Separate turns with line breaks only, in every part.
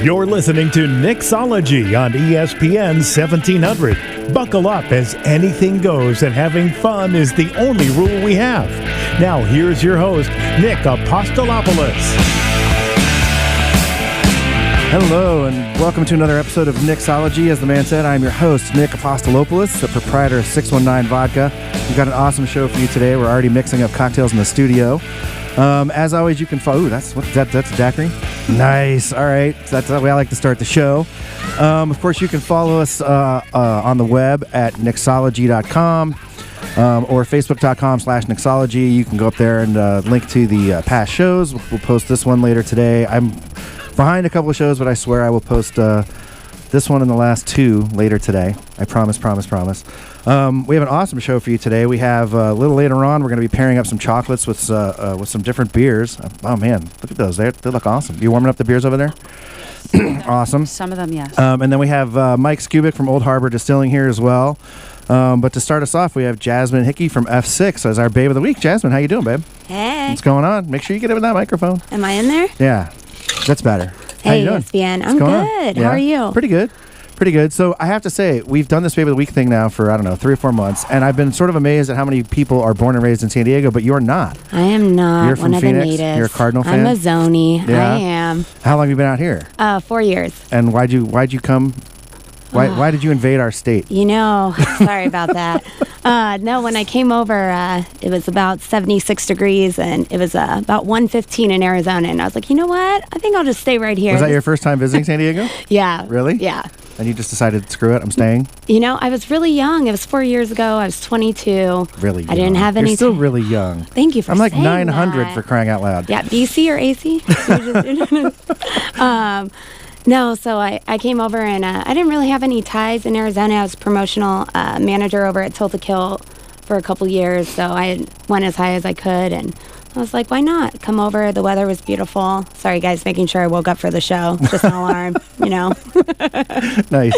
You're listening to Nicksology on ESPN 1700. Buckle up as anything goes and having fun is the only rule we have. Now here's your host, Nick Apostolopoulos.
Hello and welcome to another episode of Nicksology. As the man said, I'm your host, Nick Apostolopoulos, the proprietor of 619 Vodka. We've got an awesome show for you today. We're already mixing up cocktails in the studio. As always, you can follow. Ooh, that's a daiquiri. Nice. All right. That's the way I like to start the show. Of course, you can follow us on the web at Nicksology.com or Facebook.com/Nicksology. You can go up there and link to the past shows. We'll post this one later today. I'm behind a couple of shows, but I swear I will post this one and the last two later today. I promise. We have an awesome show for you today. We have a little later on, we're going to be pairing up some chocolates with some different beers. Oh, man, look at those. They look awesome. You warming up the beers over there? Awesome.
Some of them, yes.
And then we have Mike Skubic from Old Harbor Distilling here as well. But to start us off, we have Jasmin Hickey from F6 as our babe of the week. Jasmin, how you doing, babe?
Hey.
What's going on? Make sure you get it with that microphone.
Am I in there?
Yeah, that's better. How
Hey,
you doing?
ESPN. I'm good.
Yeah?
How are you?
Pretty good. So I have to say, we've done this Babe of the Week thing now for, 3 or 4 months, and I've been sort of amazed at how many people are born and raised in San Diego, but you're not.
I am not
You're from
one
Phoenix?
of the natives.
You're a Cardinal fan?
I'm a Zony.
Yeah?
I am.
How long have you been out here?
4 years.
And why'd you come? Why did you invade our state?
You know, sorry about that. No, when I came over, it was about 76 degrees, and it was about 115 in Arizona, and I was like, you know what? I think I'll just stay right here.
Was that your first time visiting San Diego?
Yeah.
Really?
Yeah.
And you just decided, screw it, I'm staying?
You know, I was really young. It was 4 years ago. I was 22.
Really young.
I didn't have any.
You're still really young.
Thank you for
I'm like
saying
900
that.
for crying out loud.
Yeah, BC or AC? No, so I came over and I didn't really have any ties in Arizona. I was promotional manager over at Tilt to Kill for a couple years, so I went as high as I could, and I was like, why not? Come over. The weather was beautiful. Sorry, guys, making sure I woke up for the show. Just an alarm, you know.
Nice.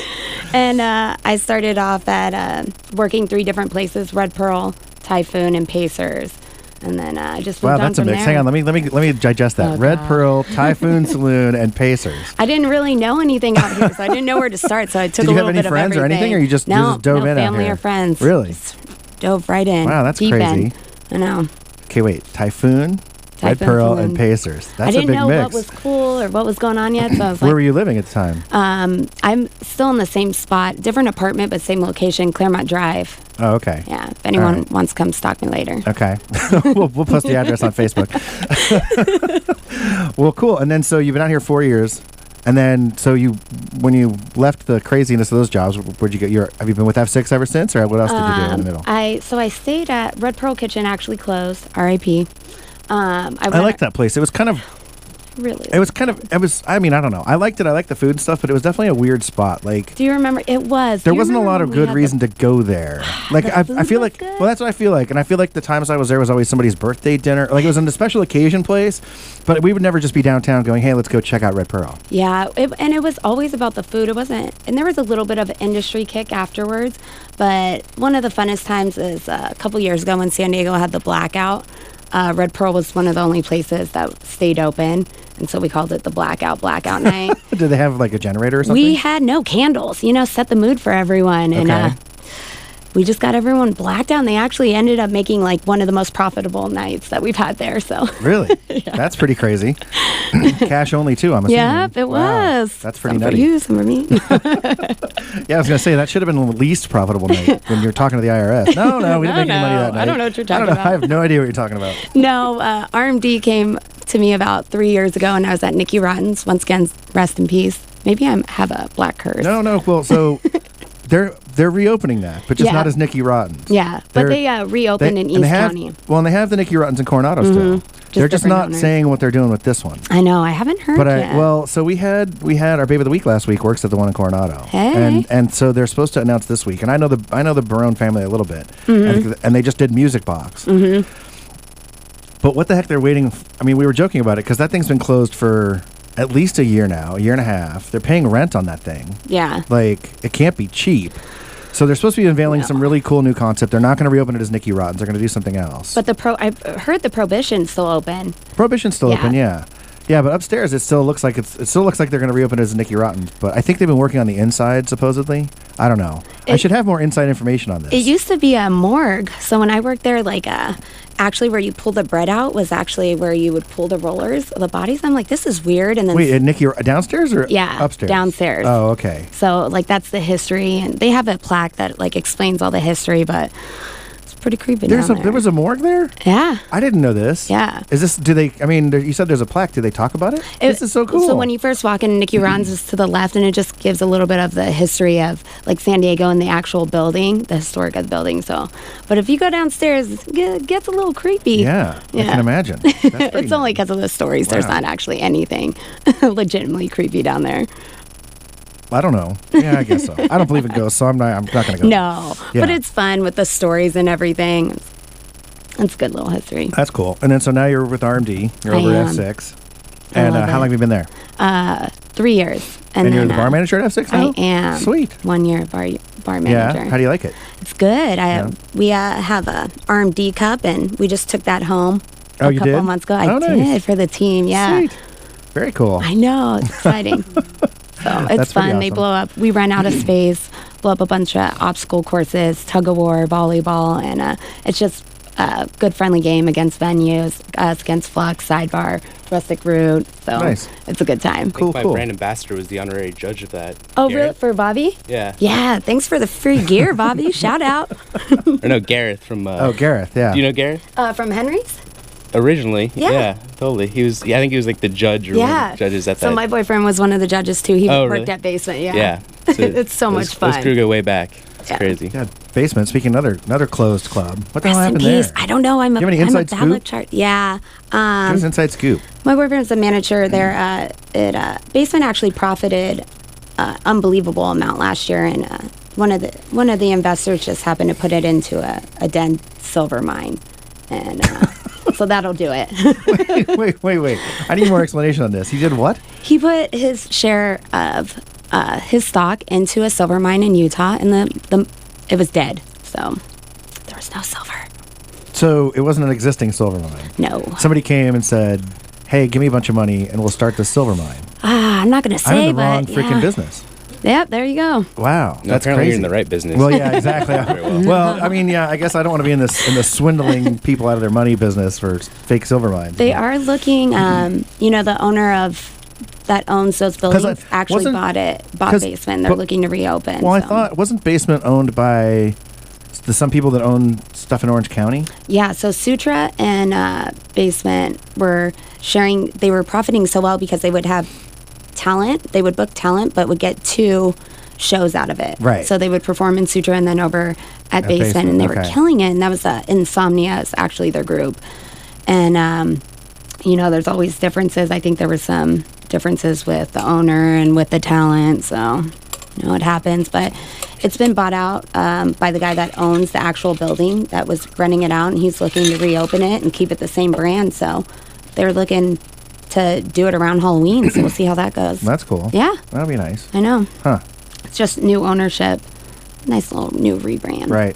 And I started off at working 3 different places, Red Pearl, Typhoon, and Pacers. And then I just moved on
That's a
from
mix.
there.
Hang on, let me digest that.
Oh,
Red
God.
Pearl, Typhoon Saloon, and Pacers.
I didn't really know anything out here, so I didn't know where to start. So I took
Did you
a
have
little
any
bit of
friends or
everything.
anything, or you just dove in out
family
here?
or friends.
Really?
Just dove right in.
Wow, that's
deep
crazy.
In. I know.
Okay, wait. Typhoon, Red
Typhoon,
Pearl,
Saloon.
and Pacers. That's
I didn't
a big
know
mix.
what was cool or what was going on yet, so I was
Where
like,
were you living at the time?
I'm still in the same spot, different apartment, but same location, Claremont Drive.
Oh, okay.
Yeah, if anyone
right.
wants to come stalk me later.
Okay. we'll post the address on Facebook. Well, cool. And then, so you've been out here 4 years. And then, so when you left the craziness of those jobs, where'd you get have you been with F6 ever since, or what else did you do in the middle?
I stayed at Red Pearl Kitchen, actually closed, RIP.
I liked that place. It was kind of,
Really?
I mean, I don't know. I liked it. I liked the food and stuff, but it was definitely a weird spot. Like,
Do you remember? It was.
there wasn't a lot of good reason to go there. Like,
The
I
food
feel
was
like,
good?
well, that's what I feel like. And I feel like the times I was there was always somebody's birthday dinner. Like, it was a special occasion place, but we would never just be downtown going, hey, let's go check out Red Pearl.
Yeah, and it was always about the food. It wasn't, and there was a little bit of an industry kick afterwards. But one of the funnest times is a couple years ago when San Diego had the blackout. Red Pearl was one of the only places that stayed open, and so we called it the blackout night.
Did they have like a generator or something?
We had no candles, set the mood for everyone, and
Okay.
we just got everyone blacked out. And they actually ended up making like one of the most profitable nights that we've had there. So
Really? That's pretty crazy. Cash only too, I'm assuming.
Yep, it
Wow.
was.
That's pretty
some
nutty.
for you, some for me.
Yeah, I was going to say, that should have been the least profitable night when you're talking to the IRS. No, we didn't make any money that night.
I don't know what you're talking
I
about.
have no idea what you're talking about.
No, RMD came to me about 3 years ago, and I was at Nicky Rotten's. Once again, rest in peace. Maybe I have a black curse.
No. Well, so they're reopening that, but just
Yeah.
not as Nicky Rotten's.
Yeah, but they reopened in East County.
Well, and they have the Nicky Rottens in Coronado still. They're just
different
not
owners.
saying what they're doing with this one.
I know, I haven't heard
But
yet.
so we had our Babe of the Week last week works at the one in Coronado.
Hey.
And so they're supposed to announce this week. And I know the Barone family a little bit. And they just did Music Box. But what the heck they're waiting? I mean, we were joking about it because that thing's been closed for at least a year now, a year and a half. They're paying rent on that thing.
Yeah.
Like, it can't be cheap. So they're supposed to be unveiling some really cool new concept. They're not going to reopen it as Nicky Rotten's. They're going to do something else.
But I heard the Prohibition's still open.
Prohibition's still
Yeah.
open, yeah. Yeah, but upstairs it still looks like it still looks like they're going to reopen it as Nicky Rotten's. But I think they've been working on the inside supposedly. I don't know. I should have more inside information on this.
It used to be a morgue. So when I worked there, actually where you pull the bread out was actually where you would pull the rollers of the bodies. I'm like, this is weird. And then
wait, Nicky downstairs or upstairs?
Downstairs.
Oh, okay.
So that's the history, and they have a plaque that explains all the history, but. Pretty creepy down there.
There was a morgue there?
Yeah.
I didn't know this.
Yeah.
Is this, you said there's a plaque. Do they talk about it? This is so cool.
So when you first walk in, Nicky Rotten's is to the left, and it just gives a little bit of the history of San Diego and the actual building, the historic of the building. So, but if you go downstairs, it gets a little creepy.
Yeah. I can imagine.
It's only because of the stories. Wow. There's not actually anything legitimately creepy down there.
I don't know. Yeah, I guess so. I don't believe in ghosts, so I'm not going to go.
No, yeah. But it's fun with the stories and everything. It's a good little history.
That's cool. And then so now you're with RMD. You're over at F6. And how long have you been there?
3 years.
And you're the bar manager at F6 now?
I am.
Sweet.
1 year bar manager.
Yeah. How do you like it?
It's good. We have a RMD cup, and we just took that home a couple months ago. I did for the team. Yeah.
Sweet. Very cool.
I know. It's exciting. So it's fun. Awesome. They blow up. We rent out a space, blow up a bunch of obstacle courses, tug of war, volleyball, and it's just a good friendly game against venues, against Flux, Sidebar, Rustic Route. So it's a good time.
Cool. Brandon Baxter was the honorary judge of that.
Oh, really? For Bobby?
Yeah.
Yeah. Thanks for the free gear, Bobby. Shout out.
Or no, Gareth from.
Gareth. Yeah.
Do you know Gareth?
From Henry's.
Originally, yeah, totally. He was. Yeah, I think he was the judge or one of the judges at that.
So my boyfriend was one of the judges too. He worked at Basement. Yeah.
Yeah.
So it's so much fun.
This crew go way back. It's crazy.
Yeah, Basement. Speaking of another closed club. What the hell happened there?
I don't know. I'm
a bad
luck chart. Yeah.
Give us inside scoop.
My boyfriend's the manager there. Basement actually profited unbelievable amount last year, and one of the investors just happened to put it into a Den silver mine, and. So that'll do it.
Wait. I need more explanation on this. He did what?
He put his share of his stock into a silver mine in Utah, and it was dead. So there was no silver.
So it wasn't an existing silver mine?
No.
Somebody came and said, hey, give me a bunch of money, and we'll start this silver mine.
I'm not going to say,
I'm in the wrong freaking business.
Yep, there you go.
Wow, that's
apparently
crazy.
You're in the right business.
Well, yeah, exactly. Well, I mean, I guess I don't want to be in the swindling people out of their money business for fake silver mines.
They are looking. The owner of that owns those buildings actually bought Basement. They're looking to reopen.
Well, I thought wasn't Basement owned by some people that own stuff in Orange County?
Yeah, so Sutra and Basement were sharing. They were profiting so well because they would have talent. They would book talent, but would get 2 shows out of it.
Right.
So they would perform in Sutra and then over at Basement, and they were killing it. And that was Insomnia is actually their group. And, there's always differences. I think there were some differences with the owner and with the talent. So, it happens. But it's been bought out by the guy that owns the actual building that was renting it out, and he's looking to reopen it and keep it the same brand. So they're looking to do it around Halloween, so we'll see how that goes.
That's cool.
Yeah.
That'll be nice.
I know.
Huh.
It's just new ownership. Nice little new rebrand.
Right.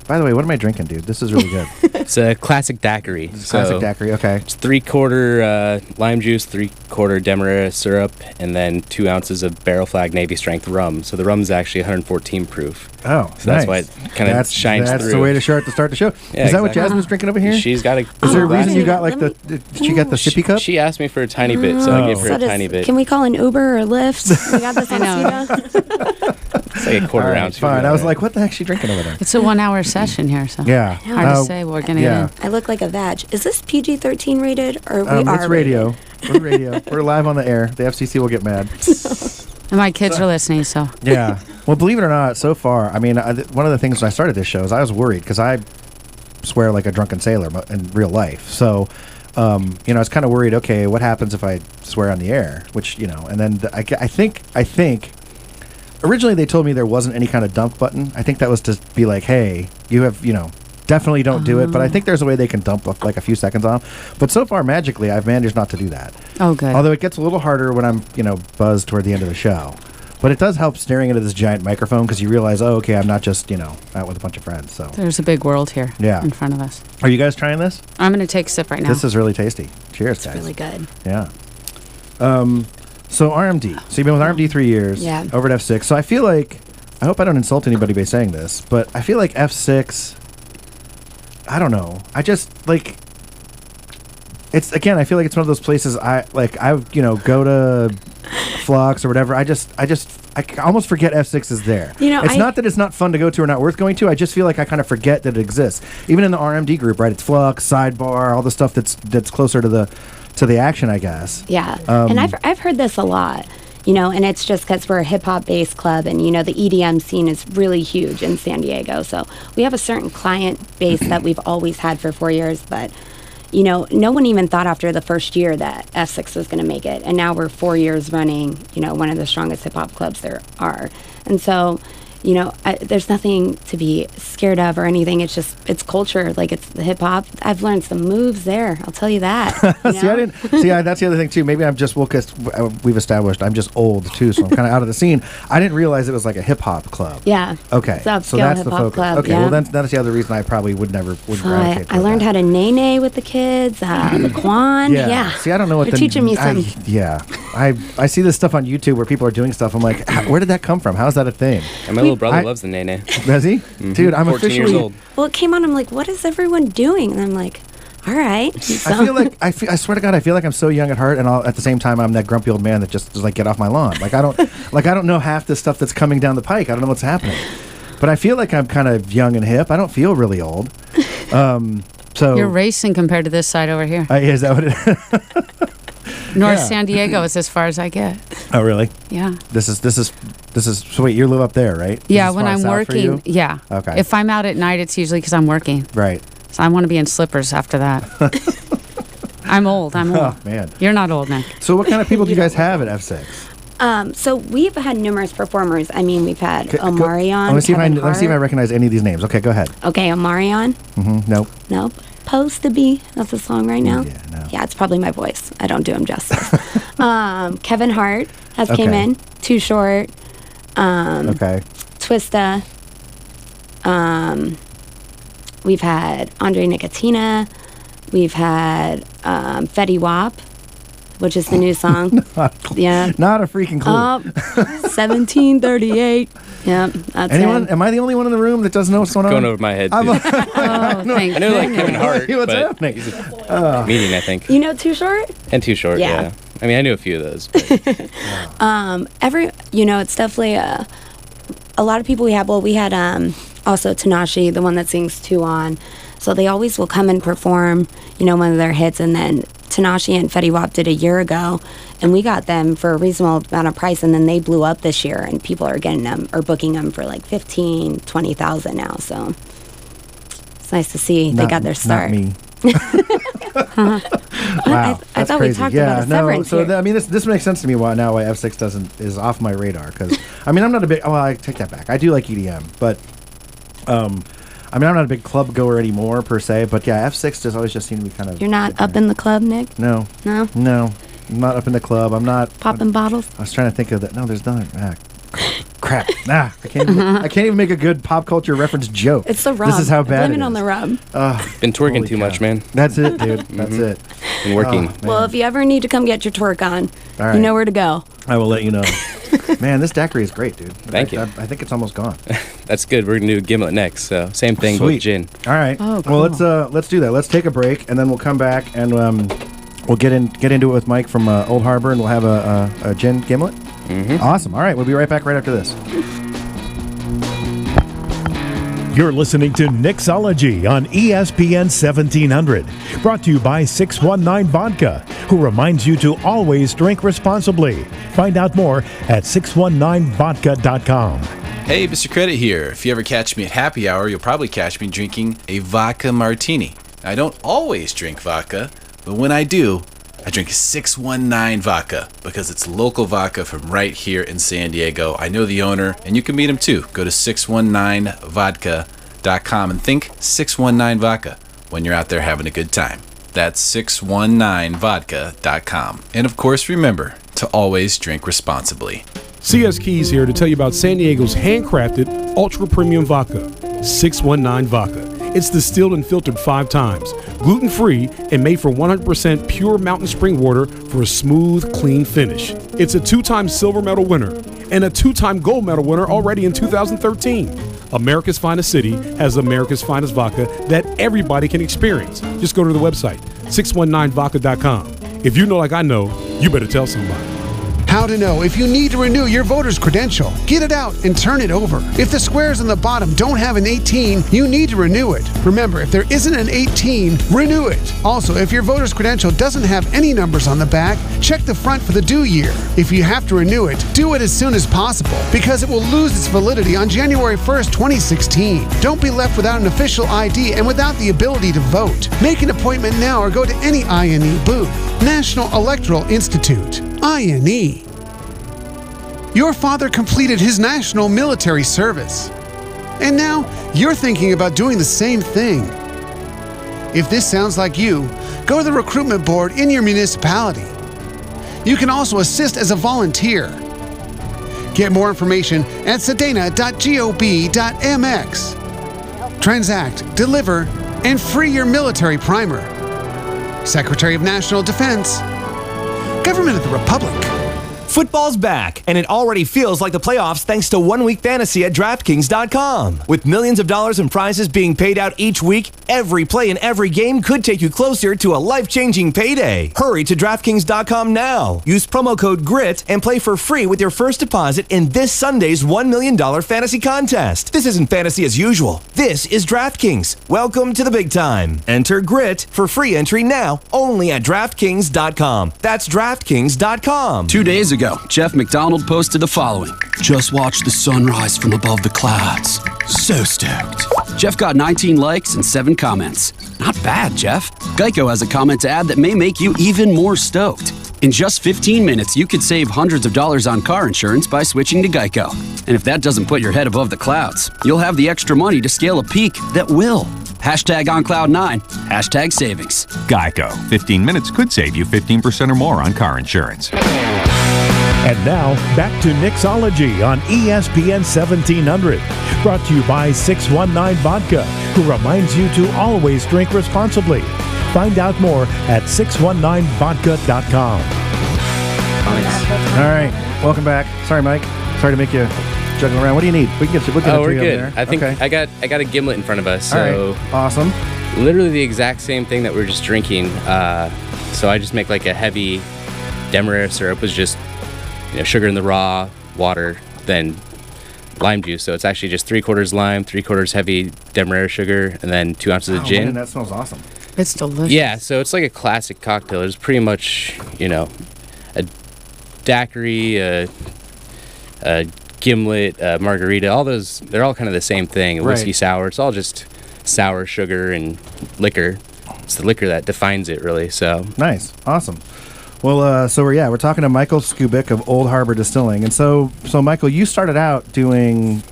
By the way, what am I drinking, dude? This is really good.
It's a classic daiquiri.
Classic daiquiri, okay.
It's 3/4 lime juice, 3/4 Demerara syrup, and then 2 ounces of Barrel Flag Navy Strength rum. So the rum's actually 114 proof.
Oh,
so that's why it kind of shines through.
That's the way to start the show.
Yeah,
is that what Jasmine's drinking over here?
She's got a.
Is there a reason you got did she get the sippy cup?
She asked me for a tiny bit, so I gave her a tiny bit.
Can we call an Uber or Lyft? We got this on
It's like a quarter ounce.
Fine. I was like, what the heck's she drinking over there?
It's a 1-hour session here, so
yeah.
Hard to say what we're gonna get in.
I look like a vag. Is this PG-13 rated or we are?
It's radio. We're radio. We're live on the air. The FCC will get mad.
And my kids are listening, so.
Yeah. Well, believe it or not, so far, I mean, one of the things when I started this show is I was worried because I swear like a drunken sailor in real life. So, I was kind of worried, okay, what happens if I swear on the air? Which, and then I think originally they told me there wasn't any kind of dump button. I think that was to be like, hey, you have, definitely don't do it. But I think there's a way they can dump like a few seconds off. But so far, magically, I've managed not to do that.
Oh, good.
Although it gets a little harder when I'm, buzzed toward the end of the show. But it does help staring into this giant microphone because you realize, oh, okay, I'm not just, out with a bunch of friends. So
there's a big world here in front of us.
Are you guys trying this?
I'm going to take a sip right now.
This is really tasty. Cheers, guys.
It's really good.
Yeah. So RMD. So you've been with RMD 3 years.
Yeah.
Over at F6. So I feel like, I hope I don't insult anybody by saying this, but I feel like F6, I don't know. I just, like, it's, again, I feel like it's one of those places I go to Flux or whatever. I almost forget F6 is there. It's not that it's not fun to go to or not worth going to. I just feel like I kind of forget that it exists. Even in the RMD group, right? It's Flux, Sidebar, all the stuff that's closer to the action, I guess.
Yeah. And I've heard this a lot, and it's just because we're a hip-hop based club, and, the EDM scene is really huge in San Diego. So we have a certain client base that we've always had for 4 years, but no one even thought after the first year that F6 was going to make it. And now we're 4 years running, one of the strongest hip hop clubs there are. And so, there's nothing to be scared of or anything. It's just, it's culture. Like, it's the hip hop. I've learned some moves there. I'll tell you that.
That's the other thing too. Maybe I'm just, because we've established I'm just old too, so I'm kind of out of the scene. I didn't realize it was like a hip hop club.
Yeah.
Okay.
So that's the focus. Club,
okay. Yeah. Well, that's the other reason I probably wouldn't gravitate.
I learned how to nay with the kids, the Quan. Yeah.
See, I don't know what
they're teaching me some.
I see this stuff on YouTube where people are doing stuff. I'm like, where did that come from? How is that a thing?
And my little brother loves the nay.
Does he? Mm-hmm. Dude, I'm
14 years old.
Well, it came on. I'm like, what is everyone doing? And I'm like, all right. So.
I feel like I swear to God, I feel like I'm so young at heart, and at the same time, I'm that grumpy old man that just is like, get off my lawn. Like I don't know half the stuff that's coming down the pike. I don't know what's happening, but I feel like I'm kind of young and hip. I don't feel really old. So
you're racing compared to this side over here.
Is that what it is?
North San Diego is as far as I get.
Oh, really?
Yeah.
This is. So wait, you live up there, right?
Yeah, when I'm working. Yeah.
Okay.
If I'm out at night, it's usually because I'm working.
Right.
So I want to be in slippers after that. I'm old.
Oh, man.
You're not old, Nick.
So what kind of people do you guys have at F6?
So we've had numerous performers. I mean, we've had Omarion.
Let me see if I recognize any of these names. Okay, go ahead.
Okay, Omarion.
Mm-hmm.
Nope. Supposed to be. That's a song right now.
Yeah, no.
Yeah, it's probably my voice. I don't do him justice. Kevin Hart came in. Too Short. Twista. We've had Andre Nicotina. We've had Fetty Wap, which is the new song.
Not a freaking clue.
1738. Yeah, that's
anyone?
it.
Am I the only one in the room that doesn't know what's going on?
Going over my head. Too.
I know
like Kevin Hart.
What's happening?
He's a meeting, I think.
You know Too Short?
And Too Short. Yeah. I mean, I knew a few of those.
It's definitely a lot of people we have. Well, we had also Tanashi, the one that sings Two On. So they always will come and perform, one of their hits, and then Tanashi and Fetty Wap did a year ago, and we got them for a reasonable amount of price, and then they blew up this year, and people are getting them or booking them for like 15,000, 20,000 now. So it's nice to see they got their start.
Not me.
Wow, I thought
crazy.
We talked about a severance here.
This makes sense to me why F6 is off my radar, because I'm not a big. Well, I take that back. I do like EDM, but I'm not a big club goer anymore per se. But yeah, F6 does always just seem to be kind of.
You're not up in the club, Nick?
No. I'm not up in the club. I'm not
popping bottles.
I was trying to think of that. No, there's nothing. Crap. I can't even make a good pop culture reference joke.
It's the rub.
This is how bad
Blame
it is.
on the rub.
Been twerking too much, man.
That's it, dude. That's it.
Been working.
Well, if you ever need to come get your twerk on,
right.
You know where to go.
I will let you know. Man, this daiquiri is great, dude.
Thank you.
I think it's almost gone.
That's good. We're gonna do gimlet next, so same thing
Sweet.
with gin.
All right.
Oh, cool.
Well, let's do that. Let's take a break, and then we'll come back and we'll get into it with Mike from Old Harbor, and we'll have a gin gimlet.
Mm-hmm.
Awesome. All right, we'll be right back right after this.
You're listening to Nicksology on ESPN 1700, brought to you by 619 Vodka, who reminds you to always drink responsibly. Find out more at 619vodka.com.
Hey, Mr. Credit here. If you ever catch me at happy hour, you'll probably catch me drinking a vodka martini. I don't always drink vodka, but when I do, I drink 619 Vodka because it's local vodka from right here in San Diego. I know the owner, and you can meet him too. Go to 619vodka.com and think 619 Vodka when you're out there having a good time. That's 619vodka.com. And of course, remember to always drink responsibly.
CS Keys here to tell you about San Diego's handcrafted ultra premium vodka, 619 Vodka. It's distilled and filtered 5 times, gluten-free, and made from 100% pure mountain spring water for a smooth, clean finish. It's a 2-time silver medal winner and a 2-time gold medal winner already in 2013. America's Finest City has America's Finest Vodka that everybody can experience. Just go to the website, 619vodka.com. If you know like I know, you better tell somebody.
How to know if you need to renew your voter's credential. Get it out and turn it over. If the squares on the bottom don't have an 18, you need to renew it. Remember, if there isn't an 18, renew it. Also, if your voter's credential doesn't have any numbers on the back, check the front for the due year. If you have to renew it, do it as soon as possible because it will lose its validity on January 1st, 2016. Don't be left without an official ID and without the ability to vote. Make an appointment now or go to any INE booth. National Electoral Institute. INE. Your father completed his national military service. And now you're thinking about doing the same thing. If this sounds like you, go to the recruitment board in your municipality. You can also assist as a volunteer. Get more information at sedena.gov.mx. Transact, deliver, and free your military primer. Secretary of National Defense, Government of the Republic.
Football's back, and it already feels like the playoffs thanks to 1 Week Fantasy at DraftKings.com. With millions of dollars in prizes being paid out each week, every play in every game could take you closer to a life-changing payday. Hurry to DraftKings.com now. Use promo code GRIT and play for free with your first deposit in this Sunday's $1 million fantasy contest. This isn't fantasy as usual. This is DraftKings. Welcome to the big time. Enter GRIT for free entry now only at DraftKings.com. That's DraftKings.com.
2 days ago, Jeff McDonald posted the following. Just watched the sunrise from above the clouds. So stoked. Jeff got 19 likes and 7 comments. Not bad, Jeff. Geico has a comment to add that may make you even more stoked. In just 15 minutes, you could save hundreds of dollars on car insurance by switching to Geico. And if that doesn't put your head above the clouds, you'll have the extra money to scale a peak that will. Hashtag on cloud 9. Hashtag savings.
Geico. 15 minutes could save you 15% or more on car insurance.
And now, back to Nicksology on ESPN 1700. Brought to you by 619 Vodka, who reminds you to always drink responsibly. Find out more at 619vodka.com.
All right, welcome back. Sorry, Mike. Sorry to make you juggle around. What do you need? We can get you. We'll get
we're
you
good.
There.
I think
okay.
I got a gimlet in front of us. So
all right. Awesome.
Literally the exact same thing that we're just drinking. So I just make like a heavy demerara syrup, was just sugar in the raw, water, then lime juice. So it's actually just 3/4 lime, 3/4 heavy demerara sugar, and then 2 ounces of gin.
Man, that smells awesome.
It's delicious.
Yeah, so it's like a classic cocktail. It's pretty much, a daiquiri, a gimlet, a margarita. All those, they're all kind of the same thing. A whiskey sour. It's all just sour sugar and liquor. It's the liquor that defines it, really. So
nice, awesome. Well, we're talking to Michael Skubic of Old Harbor Distilling, and so Michael, you started out doing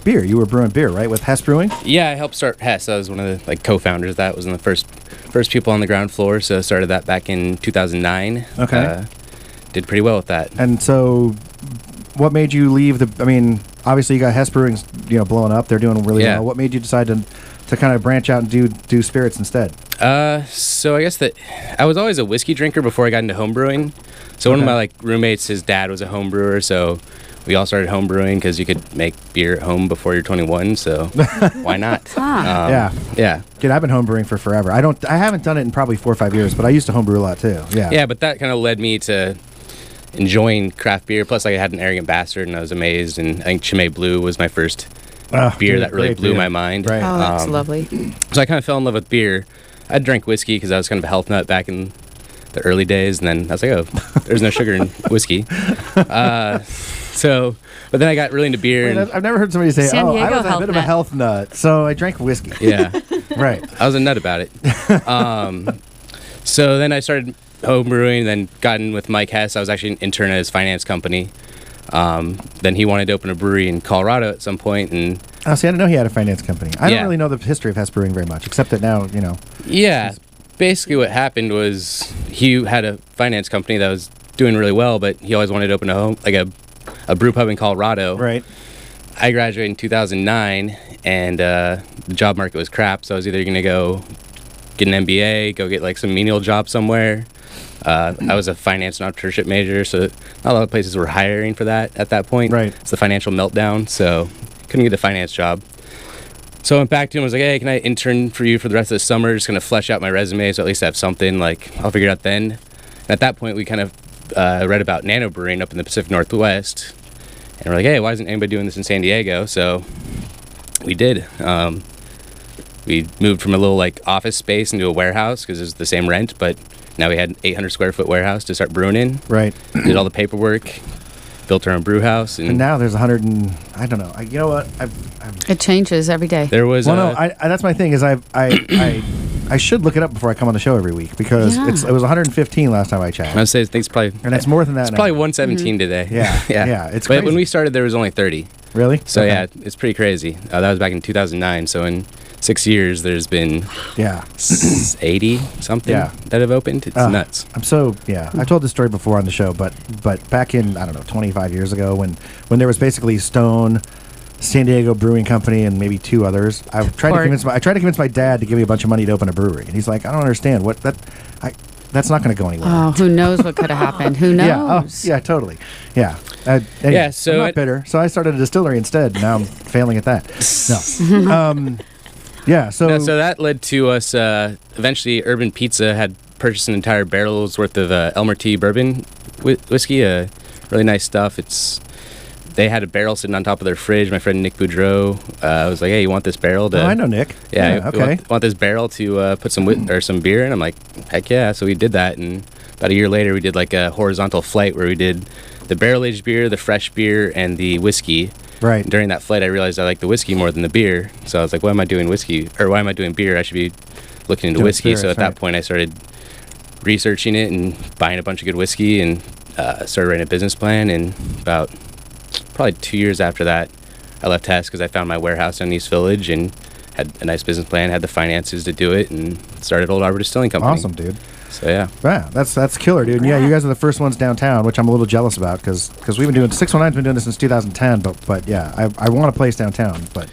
beer. You were brewing beer, right, with Hess Brewing?
Yeah, I helped start Hess. I was one of the co-founders. That was one of the first people on the ground floor. So I started that back in 2009.
Okay,
did pretty well with that.
And so, what made you leave the? I mean, obviously you got Hess Brewing, blowing up. They're doing really well. What made you decide to kind of branch out and do spirits instead?
So I guess that I was always a whiskey drinker before I got into home brewing. So one of my roommates, his dad was a home brewer, so we all started home brewing because you could make beer at home before you're 21. So why not?
Yeah. Dude, I've been home brewing for forever. I haven't done it in probably 4 or 5 years, but I used to home brew a lot too. Yeah.
Yeah, but that kind of led me to enjoying craft beer. Plus, I had an Arrogant Bastard, and I was amazed. And I think Chimay Blue was my first beer that really blew my mind.
Right.
Oh, that's lovely.
So I kind of fell in love with beer. I drank whiskey because I was kind of a health nut back in the early days, and then I was like, oh, there's no sugar in whiskey. But then I got really into beer.
Wait, I've never heard somebody say,
San Diego
I was a bit of a health nut, so I drank whiskey.
Yeah.
Right.
I was a nut about it. So then I started home brewing, then got in with Mike Hess. I was actually an intern at his finance company. Then he wanted to open a brewery in Colorado at some point, and
I didn't know he had a finance company. I don't really know the history of Hess Brewing very much, except that now,
Yeah, basically what happened was he had a finance company that was doing really well, but he always wanted to open a brew pub in Colorado.
Right.
I graduated in 2009, and the job market was crap, so I was either going to go get an MBA, go get like some menial job somewhere. I was a finance and entrepreneurship major, so not a lot of places were hiring for that at that point.
Right.
It's the financial meltdown, so couldn't get a finance job. So I went back to him. I was like, hey, can I intern for you for the rest of the summer? Just going to flesh out my resume so at least I have something. Like, I'll figure it out then. And at that point, we kind of read about nano brewing up in the Pacific Northwest. And we're like, hey, why isn't anybody doing this in San Diego? So we did. We moved from a little like office space into a warehouse because it was the same rent, but now we had an 800 square foot warehouse to start brewing in.
Right.
Did all the paperwork, built our own brew house.
And now there's 100 and, I don't know. You know what?
It changes every day.
There was
that's my thing is I should look it up before I come on the show every week because it was 115 last time I checked.
I would say it's probably,
and it's more than that.
It's
now.
probably 117 today.
Yeah, yeah. It's crazy.
But when we started, there was only 30.
Really?
So
Okay.
yeah, it's pretty crazy. That was back in 2009. So in 6 years, there's been 80 something that have opened. It's nuts.
I told this story before on the show, but back in, I don't know, 25 years ago when there was basically Stone, San Diego Brewing Company, and maybe two others. I tried to convince my dad to give me a bunch of money to open a brewery, and he's like, I don't understand that's not going to go anywhere.
Oh, who knows what could have happened? Who knows?
Yeah, totally. Yeah. Anyway,
so
I'm not bitter. So I started a distillery instead. Now I'm failing at that. No. Yeah. So
that led to us. Eventually, Urban Pizza had purchased an entire barrel's worth of Elmer T bourbon whiskey. Really nice stuff. They had a barrel sitting on top of their fridge. My friend Nick Boudreau was like, "Hey, you want this barrel to?"
I know Nick.
Yeah.
Okay.
Want this barrel to put some some beer in? I'm like, heck yeah! So we did that, and about a year later, we did like a horizontal flight where we did the barrel aged beer, the fresh beer, and the whiskey.
Right.
And during that flight, I realized I like the whiskey more than the beer. So I was like, why am I doing whiskey? Or why am I doing beer? I should be looking into whiskey. So at that point, I started researching it and buying a bunch of good whiskey and started writing a business plan. And about probably 2 years after that, I left Hess because I found my warehouse in East Village and had a nice business plan, had the finances to do it, and started Old Arbor Distilling Company.
Awesome, dude.
So yeah.
Wow, that's killer, dude. And yeah, you guys are the first ones downtown, which I'm a little jealous about because we've been doing 619's been doing this since 2010. But yeah, I want a place downtown. But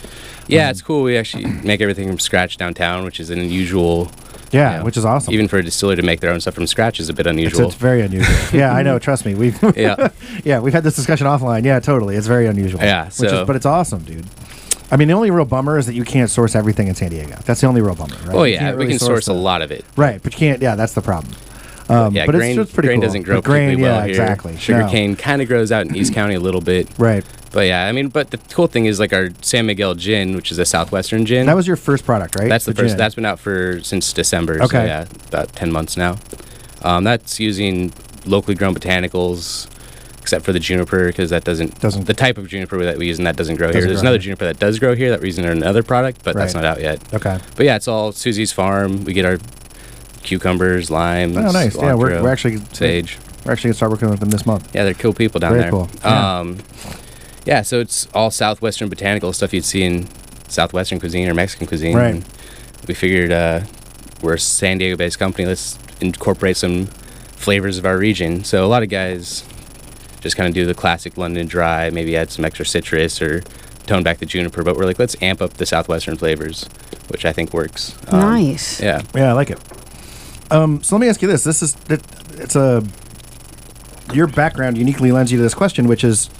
yeah, it's cool. We actually make everything from scratch downtown, which is an unusual.
Yeah, which is awesome.
Even for a distiller to make their own stuff from scratch is a bit unusual.
It's very unusual. Yeah, I know. Trust me. We've we've had this discussion offline. Yeah, totally. It's very unusual.
Yeah,
but it's awesome, dude. I mean, the only real bummer is that you can't source everything in San Diego. That's the only real bummer, right?
Oh yeah, we can source a lot of it.
Right, but you can't. Yeah, that's the problem.
But
grain,
it's
pretty
grain
cool.
doesn't grow
grain,
particularly well here.
Exactly.
Sugarcane kind of grows out in East County a little bit.
Right.
But yeah, I mean, but the cool thing is like our San Miguel gin, which is a southwestern gin.
That was your first product, right?
That's the first.
Gin.
That's been out since December.
Okay.
So yeah, about 10 months now. That's using locally grown botanicals, except for the juniper, because that doesn't the type of juniper that we use and that doesn't grow here. There's another juniper that does grow here that we're using in another product, but that's not out yet.
Okay.
But yeah, it's all Susie's farm. We get our cucumbers, limes.
Oh, nice. Yeah, we're actually
sage.
We're actually gonna start working with them this month.
Yeah, they're cool people down there.
Very cool.
Yeah, so it's all southwestern botanical stuff you'd see in southwestern cuisine or Mexican cuisine.
Right.
And we figured we're a San Diego-based company. Let's incorporate some flavors of our region. So a lot of guys just kind of do the classic London dry, maybe add some extra citrus or tone back the juniper. But we're like, let's amp up the southwestern flavors, which I think works.
Nice.
Yeah.
Yeah, I like it. So let me ask you this. Your background uniquely lends you to this question, which is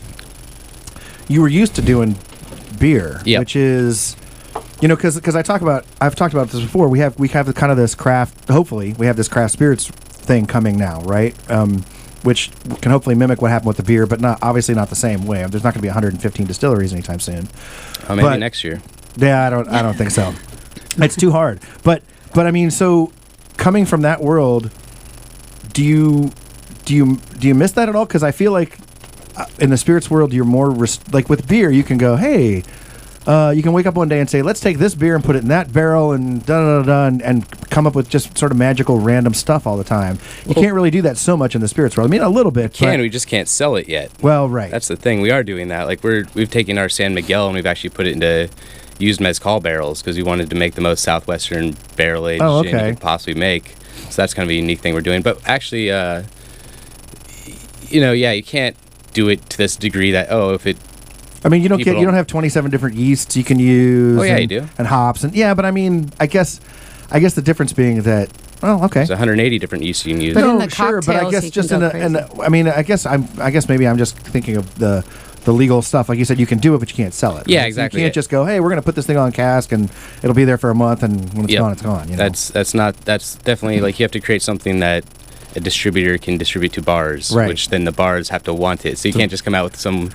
you were used to doing beer, which is, because I've talked about this before. We have the kind of this craft. Hopefully, we have this craft spirits thing coming now, right? Which can hopefully mimic what happened with the beer, but obviously not the same way. There's not going to be 115 distilleries anytime soon.
Maybe next year.
Yeah, I don't think so. It's too hard. But I mean, so coming from that world, do you miss that at all? Because I feel like in the spirits world, you're more like with beer, you can go, hey, you can wake up one day and say, let's take this beer and put it in that barrel and and come up with just sort of magical random stuff all the time. You can't really do that so much in the spirits world. I mean, a little bit.
We just can't sell it yet.
Well, right.
That's the thing. We are doing that. Like we've taken our San Miguel and we've actually put it into used mezcal barrels because we wanted to make the most southwestern barrel aged gin you could possibly make. So that's kind of a unique thing we're doing. But actually, you can't do it to this degree that if it.
I mean, you don't have 27 different yeasts you can use.
Oh yeah, you do.
And hops but I mean, I guess I guess the difference being that, well, okay.
There's 180 different yeasts you can use.
But in
No,
the
sure, but I
cocktails,
guess
you
just
can
in
go
a, I mean, I guess maybe I'm just thinking of the legal stuff. Like you said, you can do it, but you can't sell it.
Yeah,
right?
exactly.
You can't just go, hey, we're going to put this thing on cask and it'll be there for a month, and when it's
Yep.
gone, it's gone. You know?
That's definitely like you have to create something that a distributor can distribute to bars,
Right.
which then the bars have to want it. So you can't just come out with some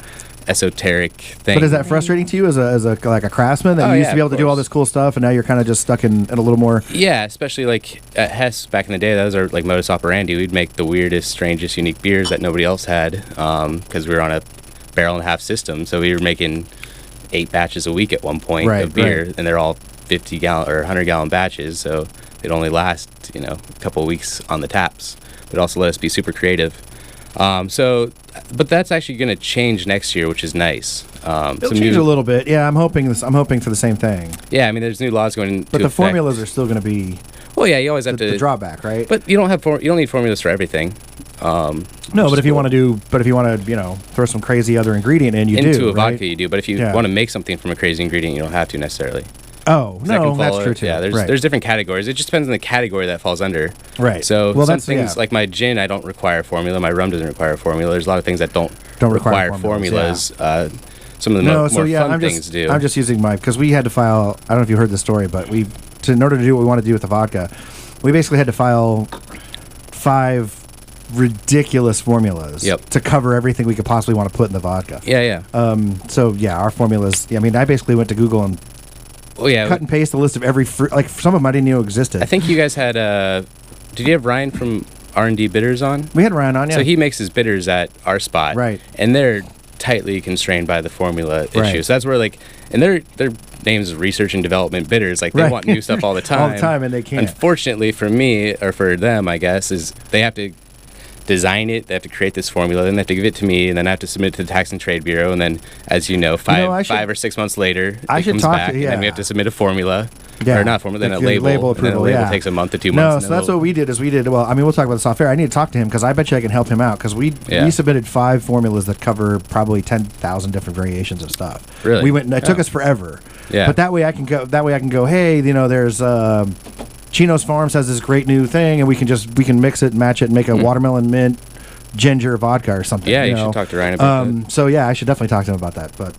esoteric thing.
But is that frustrating to you as a like a craftsman that
Oh,
you used
yeah,
to be able
of
to do all
course.
this cool stuff, and now you're kind of just stuck in a little more?
Yeah, especially like at Hess back in the day, that was our like modus operandi. We'd make the weirdest, strangest, unique beers that nobody else had because we were on a barrel and a half system. So we were making 8 batches a week at one point
Right,
of beer,
right.
and they're all 50-gallon or 100-gallon batches. So they'd only last a couple of weeks on the taps. But it also let us be super creative. But that's actually going to change next year, which is nice.
It'll change a little bit. Yeah, I'm hoping for the same thing.
Yeah, I mean, there's new laws going into
But the
effect.
formulas are still going to be
Well, yeah, you always have
the
to
drawback, right?
But you don't need formulas for everything.
No, but if you want to throw some crazy other ingredient in, you
into
do.
a
right?
vodka, you do. But if you want to make something from a crazy ingredient, you don't have to necessarily.
Oh,
'Cause that
no,
can
that's
fall-
true too.
Yeah, there's different categories. It just depends on the category that falls under.
Right.
So
Well,
some
that's-
things
yeah.
like my gin, I don't require formula. My rum doesn't require formula. There's a lot of things that don't
require
formulas.
formulas,
Some of the more fun things do.
I'm just using because we had to file. I don't know if you heard the story, but in order to do what we want to do with the vodka, we basically had to file 5 ridiculous formulas to cover everything we could possibly want to put in the vodka.
Yeah.
So yeah, our formulas. I mean, I basically went to Google and cut and paste the list of every fruit. Like some of them I didn't even know existed.
I think you guys had. Did you have Ryan from R&D Bitters on?
We had Ryan on. Yeah.
So he makes his bitters at our spot.
Right.
And they're tightly constrained by the formula issue.
Right.
So that's where and their names is research and development bitters. Like they
Right.
want new stuff all the time.
All the time, and they can't.
Unfortunately for me or for them, I guess, is they have to design it. They have to create this formula. Then they have to give it to me, and then I have to submit it to the Tax and Trade Bureau. And then, as you know, 5 or 6 months later, it comes back, and then we have to submit a formula.
Yeah.
Or not formula, then a
The
label.
label
and then a
approval,
label
yeah.
takes a month to 2 months.
No,
and
so
then
that's what we did. Well, I mean, we'll talk about this off air. I need to talk to him because I bet you I can help him out because we submitted 5 formulas that cover probably 10,000 different variations of stuff.
Really?
We went. And it took us forever.
Yeah.
But that way I can go. Hey, there's Chino's Farms has this great new thing, and we can mix it and match it and make a watermelon mint ginger vodka or something.
Yeah, you should talk to Ryan about that.
So yeah, I should definitely talk to him about that. But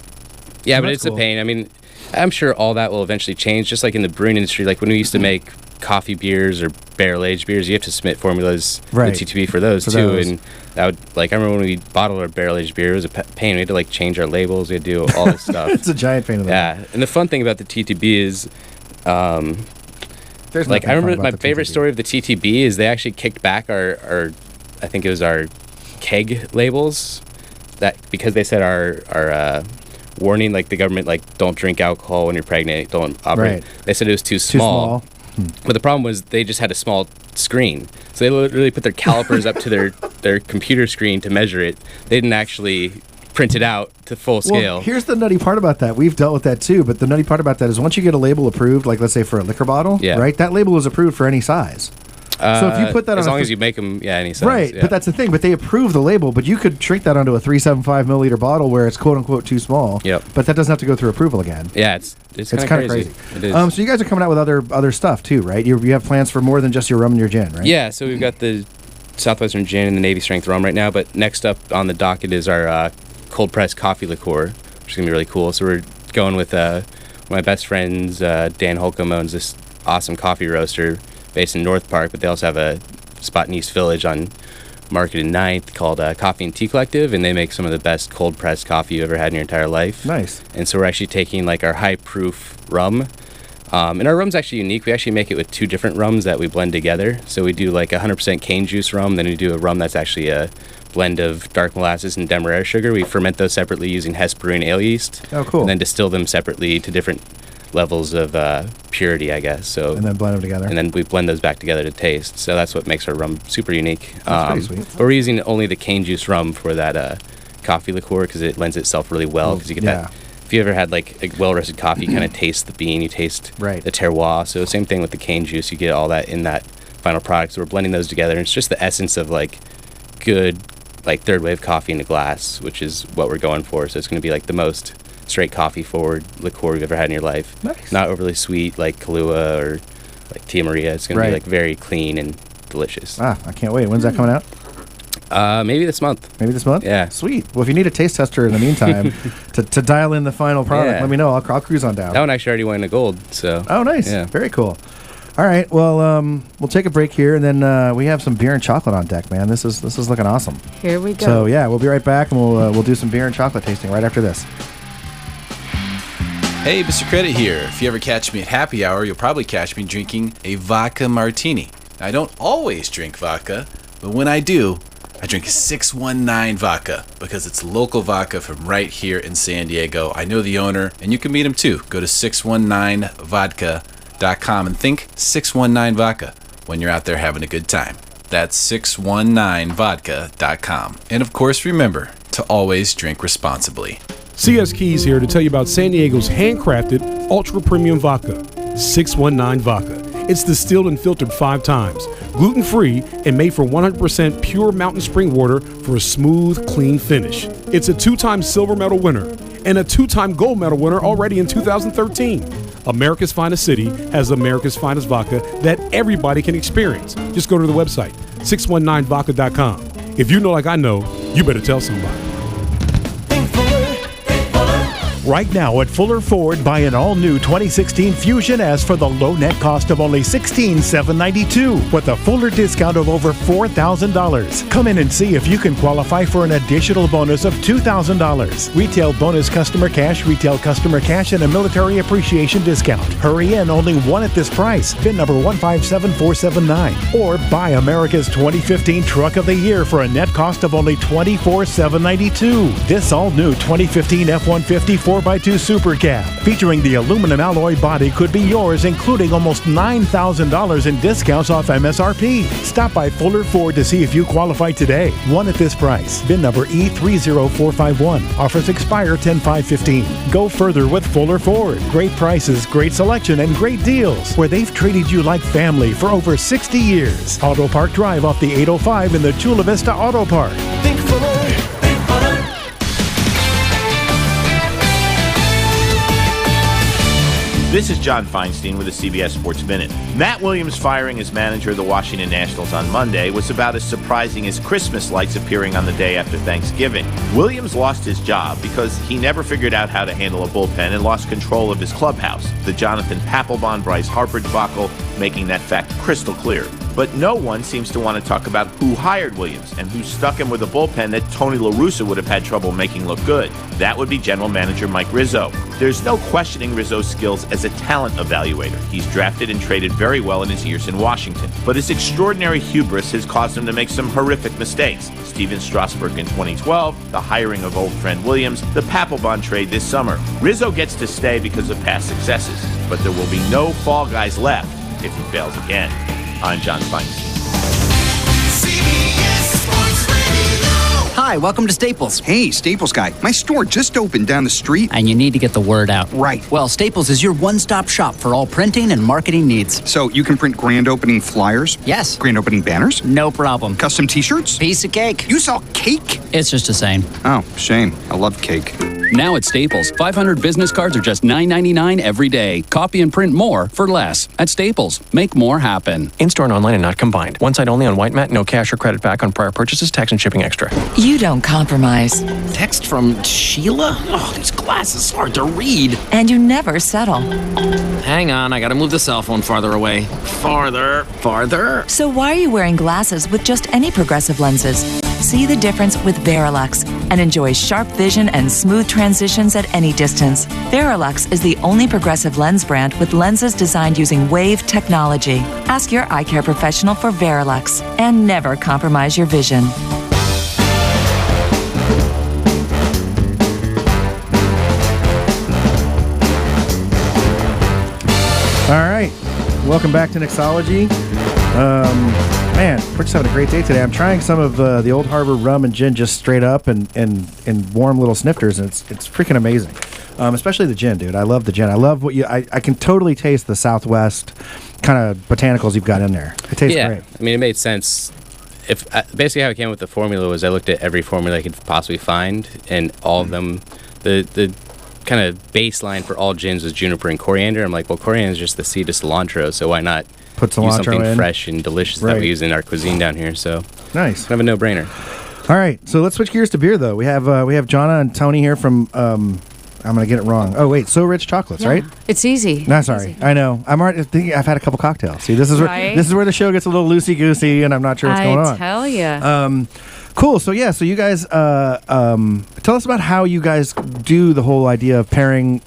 yeah,
so
but
that's
it's
cool.
a pain. I mean, I'm sure all that will eventually change. Just like in the brewing industry, like when we used to make coffee beers or barrel aged beers, you have to submit formulas
Right.
to TTB for those
For
too.
those.
And that would I remember when we bottled our barrel aged beer, it was a pain. We had to change our labels. We had to do all this stuff.
It's a giant pain in the
Yeah, and the fun thing about the TTB is,
There's
I
nothing fun
remember
about
my
the
favorite
TTB.
story of the TTB is they actually kicked back our I think it was our keg labels because they said our warning, like the government, don't drink alcohol when you're pregnant, don't operate.
Right.
They said it was too small. But the problem was they just had a small screen. So they literally put their calipers up to their computer screen to measure it. They didn't actually print it out to full scale.
Well, here's the nutty part about that. We've dealt with that too, but the nutty part about that is once you get a label approved, like let's say for a liquor bottle, right? That label is approved for any size. So if you put that
as
on
long as you make them, any size.
right,
yeah.
but that's the thing. But they approve the label, but you could shrink that onto a 375 milliliter bottle where it's quote unquote too small.
Yep.
But that doesn't have to go through approval again.
Yeah, it's
kind of crazy.
It is.
So you guys are coming out with other stuff too, right? You have plans for more than just your rum and your gin, right?
Yeah, so we've got the Southwestern Gin and the Navy Strength Rum right now, but next up on the docket is our cold pressed coffee liqueur, which is going to be really cool. So we're going with one of my best friends, Dan Holcomb, owns this awesome coffee roaster based in North Park, but they also have a spot in East Village on Market and 9th called Coffee and Tea Collective, and they make some of the best cold pressed coffee you ever had in your entire life.
Nice.
And so we're actually taking our high proof rum. And our rum's actually unique. We actually make it with 2 different rums that we blend together. So we do 100% cane juice rum, then we do a rum that's actually a blend of dark molasses and demerara sugar. We ferment those separately using Hess brewing ale yeast.
Oh, cool.
And then distill them separately to different levels of purity, I guess. So
And then blend them together.
and then we blend those back together to taste. So that's what makes our rum super unique.
That's pretty sweet.
But we're using only the cane juice rum for that coffee liqueur because it lends itself really well. Because you get that. If you ever had a well-roasted coffee, you kind of taste the bean, you taste
Right.
the terroir. So same thing with the cane juice. You get all that in that final product. So we're blending those together, and it's just the essence of good third wave coffee in a glass, which is what we're going for. So it's going to be the most straight coffee forward liqueur you've ever had in your life.
Nice.
Not overly sweet like Kahlua or like Tia Maria. It's gonna be like very clean and delicious.
I can't wait. When's that coming out?
Maybe this month.
Maybe this month?
Yeah.
Sweet. Well, if you need a taste tester in the meantime to dial in the final product, let me know. I'll cruise on down.
That one actually already went to gold. So.
Oh, nice.
Yeah.
Very cool. All right. Well, we'll take a break here, and then we have some beer and chocolate on deck, man. This is looking awesome.
Here we go.
So yeah, we'll be right back, and we'll do some beer and chocolate tasting right after this.
Hey, Mr. Credit here. If you ever catch me at happy hour, you'll probably catch me drinking a vodka martini. I don't always drink vodka, but when I do, I drink 619 vodka because it's local vodka from right here in San Diego. I know the owner, and you can meet him too. Go to 619vodka.com and think 619 vodka when you're out there having a good time. That's 619vodka.com. And of course, remember to always drink responsibly.
CS Keys here to tell you about San Diego's handcrafted ultra premium vodka, 619 Vodka. It's distilled and filtered 5 times, gluten-free, and made from 100% pure mountain spring water for a smooth, clean finish. It's a 2-time silver medal winner and a 2-time gold medal winner already in 2013. America's Finest City has America's Finest Vodka that everybody can experience. Just go to the website, 619vodka.com. If you know like I know, you better tell somebody.
Right now at Fuller Ford, buy an all-new 2016 Fusion as for the low net cost of only $16,792 with a Fuller discount of over $4,000. Come in and see if you can qualify for an additional bonus of $2,000. Retail bonus customer cash, and a military appreciation discount. Hurry in, only one at this price. VIN number 157479. Or buy America's 2015 Truck of the Year for a net cost of only $24,792. This all-new 2015 F-150 4x2 Super Cab, featuring the aluminum alloy body, could be yours, including almost $9,000 in discounts off MSRP. Stop by Fuller Ford to see if you qualify today. One at this price. VIN number E30451. Offers expire 10/5/15. Go further with Fuller Ford. Great prices, great selection, and great deals, where they've treated you like family for over 60 years. Auto Park Drive off the 805 in the Chula Vista Auto Park.
Think Fuller.
This is John Feinstein with the CBS Sports Minute. Matt Williams firing as manager of the Washington Nationals on Monday was about as surprising as Christmas lights appearing on the day after Thanksgiving. Williams lost his job because he never figured out how to handle a bullpen and lost control of his clubhouse. The Jonathan Papelbon, Bryce Harper debacle making that fact crystal clear. But no one seems to want to talk about who hired Williams and who stuck him with a bullpen that Tony La Russa would have had trouble making look good. That would be general manager Mike Rizzo. There's no questioning Rizzo's skills as a talent evaluator. He's drafted and traded very well in his years in Washington. But his extraordinary hubris has caused him to make some horrific mistakes. Steven Strasburg in 2012, the hiring of old friend Williams, the Papelbon trade this summer. Rizzo gets to stay because of past successes, but there will be no fall guys left if he fails again. I'm John Feinstein.
Hi, welcome to Staples. Hey, Staples guy. My store just opened down the street.
And you need to get the word out.
Right.
Well, Staples is your one-stop shop for all printing and marketing needs.
So you can print grand opening flyers?
Yes.
Grand opening banners?
No problem.
Custom t-shirts?
Piece of cake.
You sell cake?
It's just the same.
Oh, shame. I love cake.
Now at Staples, 500 business cards are just $9.99 every day. Copy and print more for less. At Staples, make more happen.
In-store and online and not combined. One site only on White Mat. No cash or credit back on prior purchases. Tax and shipping extra.
You don't compromise.
Text from Sheila? Oh, these glasses hard to read.
And you never settle.
Hang on, I gotta move the cell phone farther away. Farther.
So why are you wearing glasses with just any progressive lenses? See the difference with Verilux and enjoy sharp vision and smooth transitions at any distance. Verilux is the only progressive lens brand with lenses designed using wave technology. Ask your eye care professional for Verilux and never compromise your vision.
All right, welcome back to Nicksology. Man, we're just having a great day today. I'm trying some of the Old Harbor rum and gin just straight up and warm little snifters, and it's freaking amazing. Especially the gin, dude. I love the gin. I love what I can totally taste the Southwest kind of botanicals you've got in there. It tastes great.
I mean, it made sense. If basically how I came with the formula was I looked at every formula I could possibly find, and all of them, the kind of baseline for all gins was juniper and coriander. I'm like, well, coriander is just the seed of cilantro, so why not
put
use
cilantro
something
in.
fresh and delicious that we use in our cuisine down here. So
nice.
Kind of a no-brainer.
All right, so let's switch gears to beer, though. We have Johna and Tony here from. I'm gonna get it wrong. Oh wait, So Rich Chocolates, right?
It's easy.
No, sorry. I know. I'm already thinking. I've had a couple cocktails. See, this is where the show gets a little loosey goosey, and I'm not sure what's going on.
I tell you.
Cool. So yeah. So you guys, tell us about how you guys do the whole idea of pairing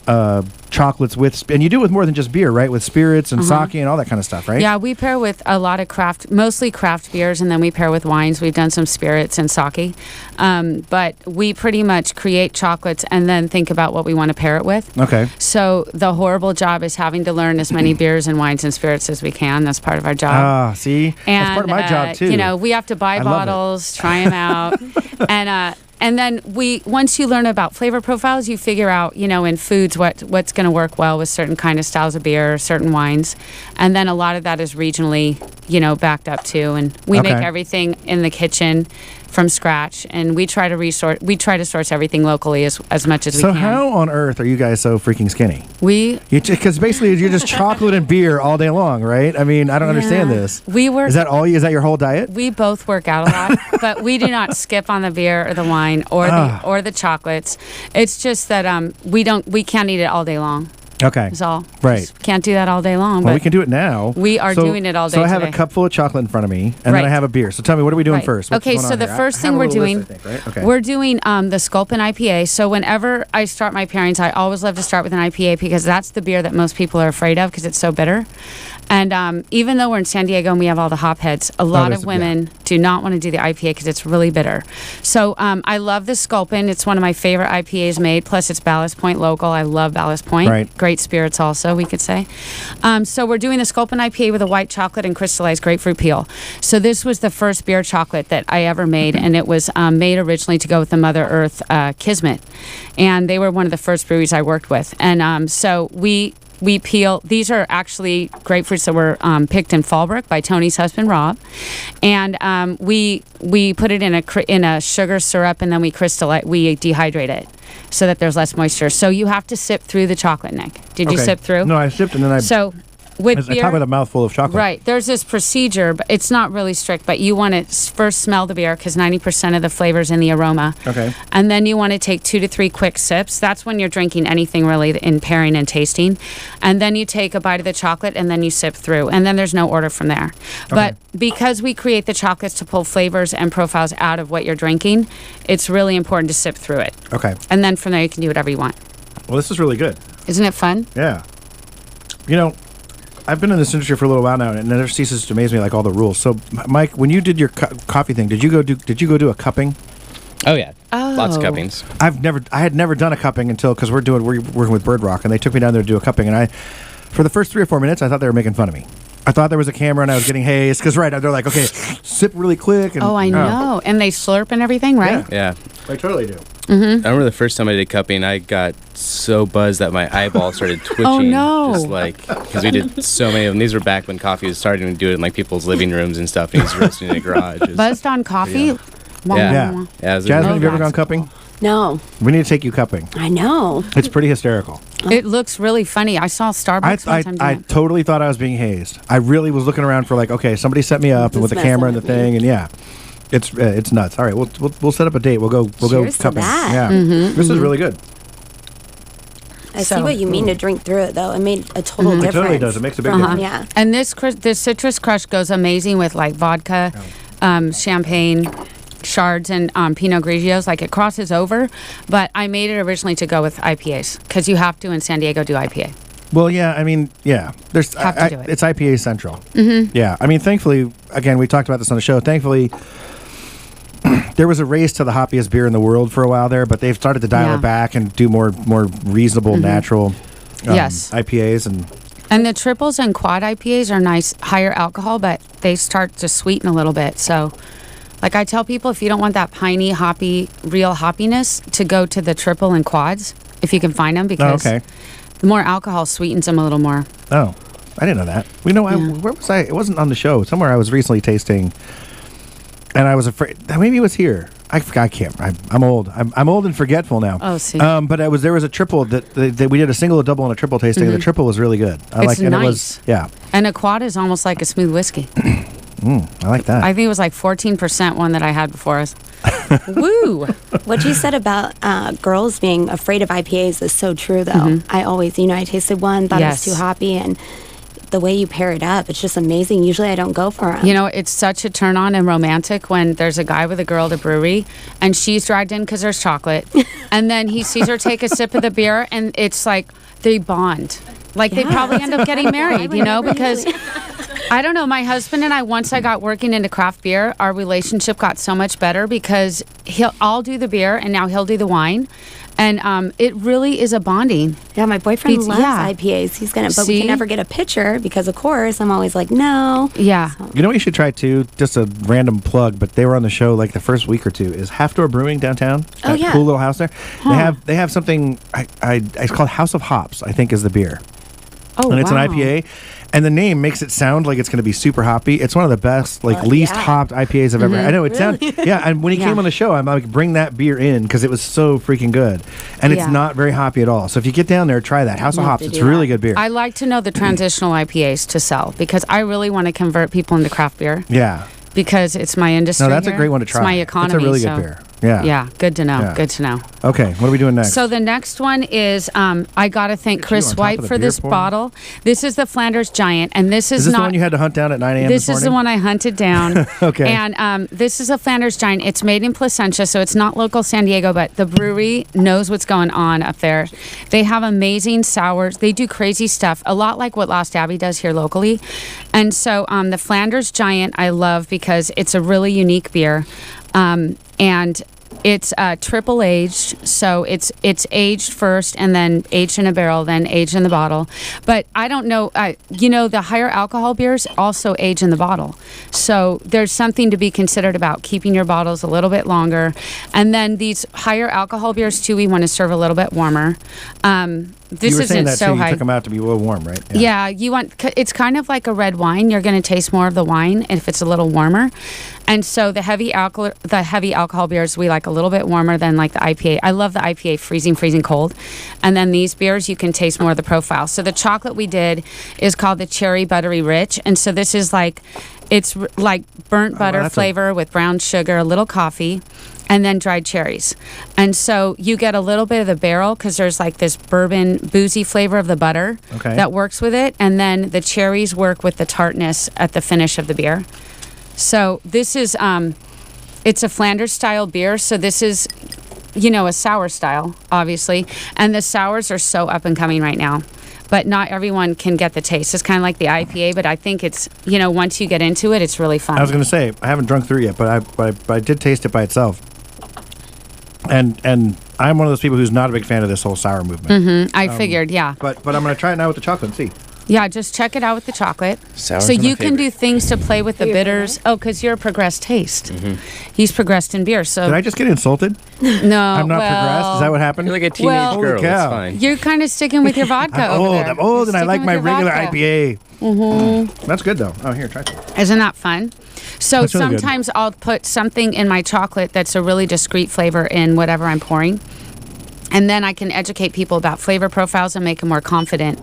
chocolates with, and you do it with more than just beer, right? With spirits and sake and all that kind of stuff, right?
Yeah, we pair with a lot of mostly craft beers, and then we pair with wines. We've done some spirits and sake, but we pretty much create chocolates and then think about what we want to pair it with.
Okay.
So the horrible job is having to learn as many beers and wines and spirits as we can. That's part of our job.
Ah, see,
and,
that's part of my job too.
You know, we have to buy bottles, try them out, and then once you learn about flavor profiles, you figure out, you know, in foods what's going to work well with certain kind of styles of beer, certain wines, and then a lot of that is regionally, you know, backed up too. And we make everything in the kitchen from scratch, and we try to source everything locally as much as we can.
So how on earth are you guys so freaking skinny?
Because
basically you're just chocolate and beer all day long, right? I mean, I don't understand this.
Is
that your whole diet?
We both work out a lot, but we do not skip on the beer or the wine or the chocolates. It's just that we can't eat it all day long.
Okay.
That's all.
Right.
Just can't do that all day long.
Well, we can do it now.
We are doing it all day
So I have
today.
a cup full of chocolate in front of me, and then I have a beer. So tell me, what are we doing first? What's
Okay,
going
so
on
the
here?
first
I
thing
have a
we're
little
doing,
list, I think, right? Okay.
we're doing the Sculpin IPA. So whenever I start my pairings, I always love to start with an IPA because that's the beer that most people are afraid of because it's so bitter. And even though we're in San Diego and we have all the hop heads, a lot of women do not want to do the IPA because it's really bitter. So I love the Sculpin. It's one of my favorite IPAs made. Plus, it's Ballast Point local. I love Ballast Point.
Right.
Great spirits also, we could say. So we're doing the Sculpin IPA with a white chocolate and crystallized grapefruit peel. So this was the first beer chocolate that I ever made, and it was made originally to go with the Mother Earth Kismet. And they were one of the first breweries I worked with. And so we peel. These are actually grapefruits that were picked in Fallbrook by Tony's husband Rob, and we put it in a sugar syrup, and then we dehydrate it so that there's less moisture. So you have to sip through the chocolate, Nick. Did you sip through?
No, I sipped and then
So with beer,
I talk with a mouthful of chocolate.
Right. There's this procedure, but it's not really strict, but you want to first smell the beer because 90% of the flavor's in the aroma.
Okay.
And then you want to take 2 to 3 quick sips. That's when you're drinking anything really in pairing and tasting. And then you take a bite of the chocolate and then you sip through. And then there's no order from there.
Okay.
But because we create the chocolates to pull flavors and profiles out of what you're drinking, it's really important to sip through it.
Okay.
And then from there you can do whatever you want.
Well, this is really good.
Isn't it fun?
Yeah. You know, I've been in this industry for a little while now, and it never ceases to amaze me, like all the rules. So, Mike, when you did your coffee thing, did you go do a cupping?
Oh yeah,
Oh.
lots of cuppings.
I had never done a cupping until because we're working with Bird Rock, and they took me down there to do a cupping, and for the first 3 or 4 minutes, I thought they were making fun of me. I thought there was a camera and I was getting haze because they're like, okay, sip really quick. And,
I know, and they slurp and everything, right?
Yeah.
They totally do.
Mm-hmm.
I remember the first time I did cupping, I got so buzzed that my eyeball started twitching.
Oh, no.
Just because we did so many of them. These were back when coffee was starting to do it in like people's living rooms and stuff, and he's roasting in a garage.
Buzzed on coffee?
Yeah.
Yeah. Jasmine, have you ever gone cupping?
No.
We need to take you cupping.
I know.
It's pretty hysterical.
It looks really funny. I saw Starbucks one time
I
doing it.
totally thought I was being hazed. I really was looking around for like, okay, somebody set me up and with the
Just
camera and the
messing with
thing, and yeah, it's nuts. All right, we'll set up a date. We'll go
Cheers to
cupping.
that.
Yeah,
Mm-hmm.
this is really good.
I see what you mean to drink through it, though. It made a total difference.
It totally does. It makes a big difference.
Yeah.
And this citrus crush goes amazing with like vodka, champagne, shards, and Pinot Grigios. Like it crosses over. But I made it originally to go with IPAs because you have to in San Diego do IPA.
Well, yeah, I mean, yeah, there's
Have to do it.
it's IPA central.
Mm-hmm.
Yeah, I mean, thankfully, again, we talked about this on the show. Thankfully, there was a race to the hoppiest beer in the world for a while there, but they've started to dial it back and do more reasonable, natural
Yes.
IPAs.
And the triples and quad IPAs are nice, higher alcohol, but they start to sweeten a little bit. So, like I tell people, if you don't want that piney, hoppy, real hoppiness, to go to the triple and quads if you can find them because the more alcohol sweetens them a little more.
Oh, I didn't know that. Where was I? It wasn't on the show. Somewhere I was recently tasting, and I was afraid. Maybe it was here. I can't. I'm old. I'm old and forgetful now.
Oh, see.
But there was a triple that we did a single, a double, and a triple tasting. And the triple was really good. I
It's
and
nice.
it was
And a quad is almost like a smooth whiskey.
I like that.
I think it was like 14% one that I had before us. Woo!
What you said about girls being afraid of IPAs is so true, though. I always, I tasted one, thought it was too hoppy, and the way you pair it up, it's just amazing. Usually I don't go for them.
It's such a turn on and romantic when there's a guy with a girl at a brewery and she's dragged in because there's chocolate. And then he sees her take a sip of the beer and it's like they bond. Like they probably end up getting married, because I don't know. My husband and I, once I got working into craft beer, our relationship got so much better because I'll do the beer and now he'll do the wine. And it really is a bonding.
Yeah, my boyfriend loves IPAs. But we can never get a pitcher because, of course, I'm always like, no.
Yeah.
So.
You know what you should try too? Just a random plug, but they were on the show like the first week or two. Is Half Door Brewing downtown?
Oh, yeah.
Cool little house there. They have something. It's called House of Hops. I think is the beer.
Oh,
and it's an IPA, and the name makes it sound like it's going to be super hoppy. It's one of the best, least hopped IPAs I've ever had. I know it sounds, and when he came on the show, I'm like, bring that beer in because it was so freaking good, and it's not very hoppy at all. So if you get down there, try that House of Hops. It's really good beer.
I like to know the transitional IPAs to sell because I really want to convert people into craft beer.
Yeah.
Because it's my industry.
No, that's
here.
a great one to try.
It's my economy.
It's a really good beer. Yeah.
Yeah. Good to know.
Yeah.
Good to know.
Okay. What are we doing next?
So the next one is I got to thank Chris White for this bottle. This is the Flanders Giant, and this is
this
not
the one you had to hunt down at 9 a.m.
This
morning?
is the one I hunted down.
Okay.
And this is a Flanders Giant. It's made in Placentia, so it's not local San Diego, but the brewery knows what's going on up there. They have amazing sours. They do crazy stuff, a lot like what Lost Abbey does here locally. And so the Flanders Giant I love because it's a really unique beer. And it's triple aged, so it's aged first and then aged in a barrel, then aged in the bottle. But I don't know, the higher alcohol beers also age in the bottle. So there's something to be considered about keeping your bottles a little bit longer. And then these higher alcohol beers too, we want to serve a little bit warmer. This
you were saying
isn't
that
so
too.
high.
You took them out to be a little warm, right?
Yeah, it's kind of like a red wine. You're going to taste more of the wine if it's a little warmer. And so the heavy alcohol beers we like a little bit warmer than like the IPA. I love the IPA freezing cold. And then these beers you can taste more of the profile. So the chocolate we did is called the Cherry Buttery Rich. And so this is it's like burnt butter flavor with brown sugar, a little coffee, and then dried cherries. And so you get a little bit of the barrel because there's like this bourbon boozy flavor of the butter that works with it. And then the cherries work with the tartness at the finish of the beer. So this is, it's a Flanders style beer. So this is, a sour style, obviously. And the sours are so up and coming right now. But not everyone can get the taste. It's kind of like the IPA, but I think it's, once you get into it, it's really fun.
I was going to say, I haven't drunk through it yet, but I did taste it by itself. And I'm one of those people who's not a big fan of this whole sour movement.
Mm-hmm. I figured, yeah.
But I'm going to try it now with the chocolate and see.
Yeah, just check it out with the chocolate.
Sours
so
are my
you can do things to play with the bitters. Oh, because you're a progressed taste.
Mm-hmm.
He's progressed in beer. So
did I just get insulted?
No,
I'm not progressed. Is that what happened?
You're like a teenage girl.
Holy cow.
It's fine.
You're kind of sticking with your vodka.
I'm old, and I like my regular IPA.
Mm-hmm.
That's good though. Oh, here, try some.
Isn't that fun? So
That's really
sometimes I'll put something in my chocolate that's a really discreet flavor in whatever I'm pouring. And then I can educate people about flavor profiles and make them more confident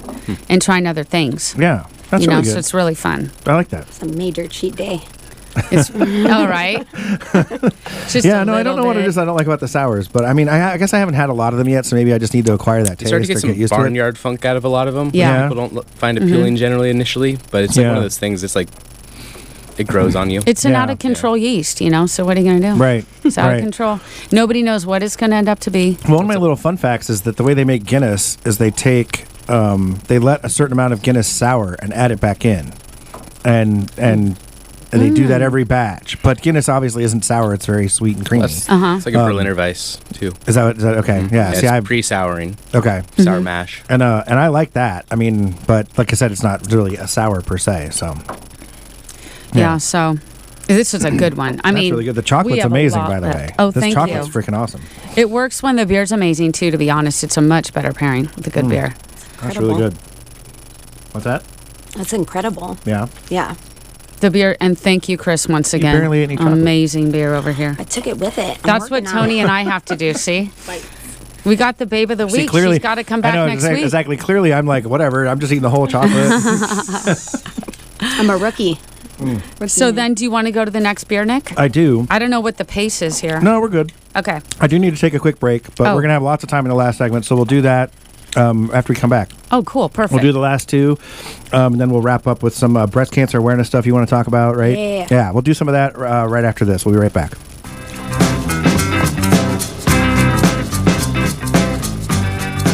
in trying other things.
Yeah, that's really good.
So it's really fun.
I like that.
It's a major cheat day.
It's all right.
I don't know what it is I don't like about the sours, but I mean, I guess I haven't had a lot of them yet, so maybe I just need to acquire that
You
taste
start to get some
used to it.
barnyard funk out of a lot of them.
Yeah.
People don't find appealing generally initially, but it's like one of those things. It's like it grows on you.
It's an out of control yeast, so what are you going to do?
Right.
It's out
Right.
of control. Nobody knows what it's going to end up to be.
Well, one of my little fun facts is that the way they make Guinness is they take, they let a certain amount of Guinness sour and add it back in, and they do that every batch. But Guinness obviously isn't sour; it's very sweet and creamy.
It's like a Berliner Weiss too.
Is that okay?
Mm-hmm.
Yeah. See,
it's pre-souring.
Okay.
Sour mash.
And I like that. I mean, but like I said, it's not really a sour per se. So.
Yeah. So this is a good one. I mean,
that's really good. The
we
chocolate's
have a
amazing,
lot
by the
left.
way.
Oh,
this
thank
chocolate's
you.
freaking awesome.
It works when the beer's amazing too. To be honest, it's a much better pairing with a good beer.
That's really good. What's that?
That's incredible.
Yeah.
Yeah.
The beer, and thank you, Chris, once again.
barely ate any chocolate.
Amazing beer over here.
I took it with it.
That's what Tony and I have to do, see? We got the babe of the week.
Clearly,
She's got to come back next week.
Exactly. Clearly, I'm like, whatever. I'm just eating the whole chocolate.
I'm a rookie.
So then, do you want to go to the next beer, Nick?
I do.
I don't know what the pace is here.
No, we're good.
Okay.
I do need to take a quick break, but we're going to have lots of time in the last segment, so we'll do that after we come back.
Oh, cool. Perfect.
We'll do the last two, and then we'll wrap up with some breast cancer awareness stuff you want to talk about, right?
Yeah.
Yeah, we'll do some of that right after this. We'll be right back.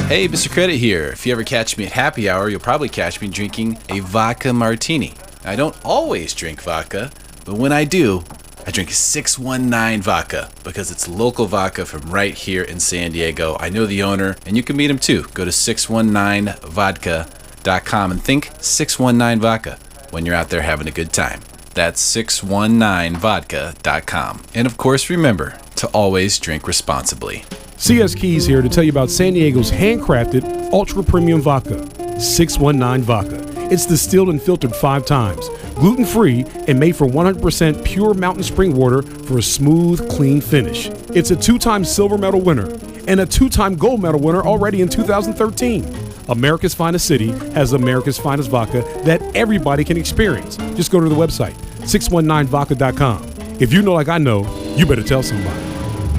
Hey, Mr. Credit here. If you ever catch me at happy hour, you'll probably catch me drinking a vodka martini. I don't always drink vodka, but when I do, I drink 619 vodka because it's local vodka from right here in San Diego. I know the owner, and you can meet him too. Go to 619vodka.com and think 619 vodka when you're out there having a good time. That's 619vodka.com. And of course, remember to always drink responsibly.
CS Keys here to tell you about San Diego's handcrafted ultra premium vodka, 619 Vodka. It's distilled and filtered 5 times, gluten-free, and made from 100% pure mountain spring water for a smooth, clean finish. It's a 2-time silver medal winner and a 2-time gold medal winner already in 2013. America's Finest City has America's Finest Vodka that everybody can experience. Just go to the website, 619vodka.com. If you know like I know, you better tell somebody.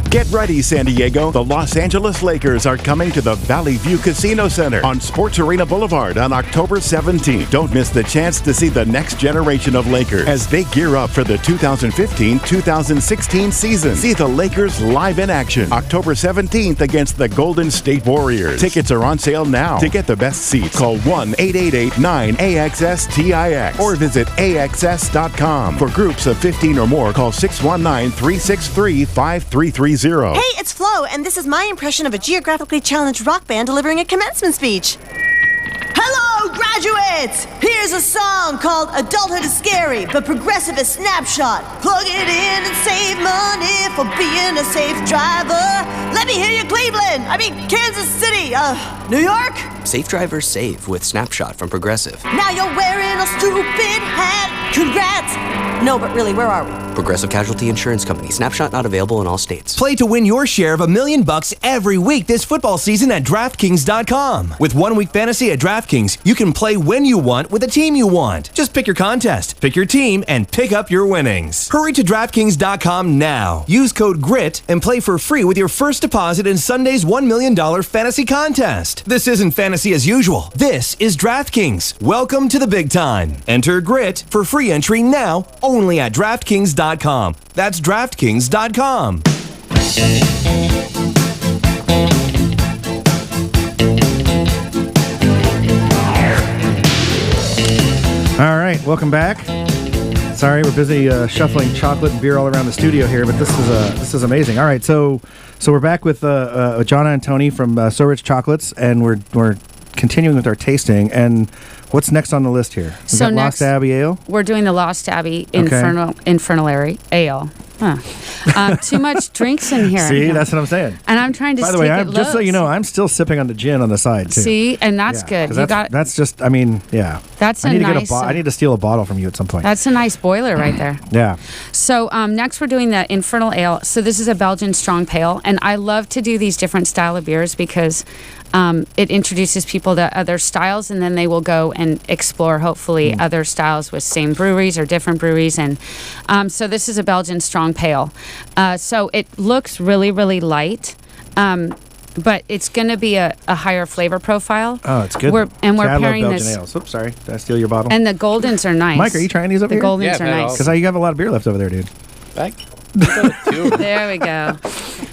Get ready, San Diego. The Los Angeles Lakers are coming to the Valley View Casino Center on Sports Arena Boulevard on October 17th. Don't miss the chance to see the next generation of Lakers as they gear up for the 2015-2016 season. See the Lakers live in action October 17th against the Golden State Warriors. Tickets are on sale now. To get the best seats, call 1-888-9-AXS-TIX or visit AXS.com. For groups of 15 or more, call 619-363-5330.
Hey, it's Flo, and this is my impression of a geographically challenged rock band delivering a commencement speech. Hello, graduates! Here's a song called Adulthood is Scary, but Progressive is Snapshot. Plug it in and save money for being a safe driver. Let me hear you, Cleveland! Kansas City, New York?
Safe drivers save with Snapshot from Progressive.
Now you're wearing a stupid hat. Congrats! No, but really, where are we?
Progressive Casualty Insurance Company. Snapshot not available in all states.
Play to win your share of $1 million every week this football season at DraftKings.com. With 1 Week Fantasy at DraftKings, you can play when you want with the team you want. Just pick your contest, pick your team, and pick up your winnings. Hurry to DraftKings.com now. Use code GRIT and play for free with your first deposit in Sunday's $1 million fantasy contest. This isn't fantasy as usual. This is DraftKings. Welcome to the big time. Enter GRIT for free entry now only at DraftKings.com. That's DraftKings.com.
All right, welcome back. Sorry, we're busy shuffling chocolate and beer all around the studio here, but this is amazing. All right, so we're back with Johna and Tony from So Rich Chocolates, and we're continuing with our tasting. And what's next on the list here? We got Lost Abbey Ale.
We're doing the Lost Abbey Infernal Ale. Too much drinks in here.
See, that's what I'm saying.
And I'm trying to.
By the way, just so you know, I'm still sipping on the gin on the side too.
See, and that's good.
That's just. I mean, yeah.
That's
I need
a nice.
I need to steal a bottle from you at some point.
That's a nice boiler right there.
Yeah.
So next we're doing the Infernal Ale. So this is a Belgian strong pale, and I love to do these different style of beers because it introduces people to other styles, and then they will go and explore hopefully other styles with same breweries or different breweries. And so this is a Belgian strong pale. So it looks really, really light. But it's going to be a higher flavor profile.
Oh, it's good.
We're pairing
Belgian
this.
ales. Oops, sorry. Did I steal your bottle?
And the Goldens are nice.
Mike, are you trying these over here?
The Goldens are nice.
Because you have a lot of beer left over there, dude.
There we go.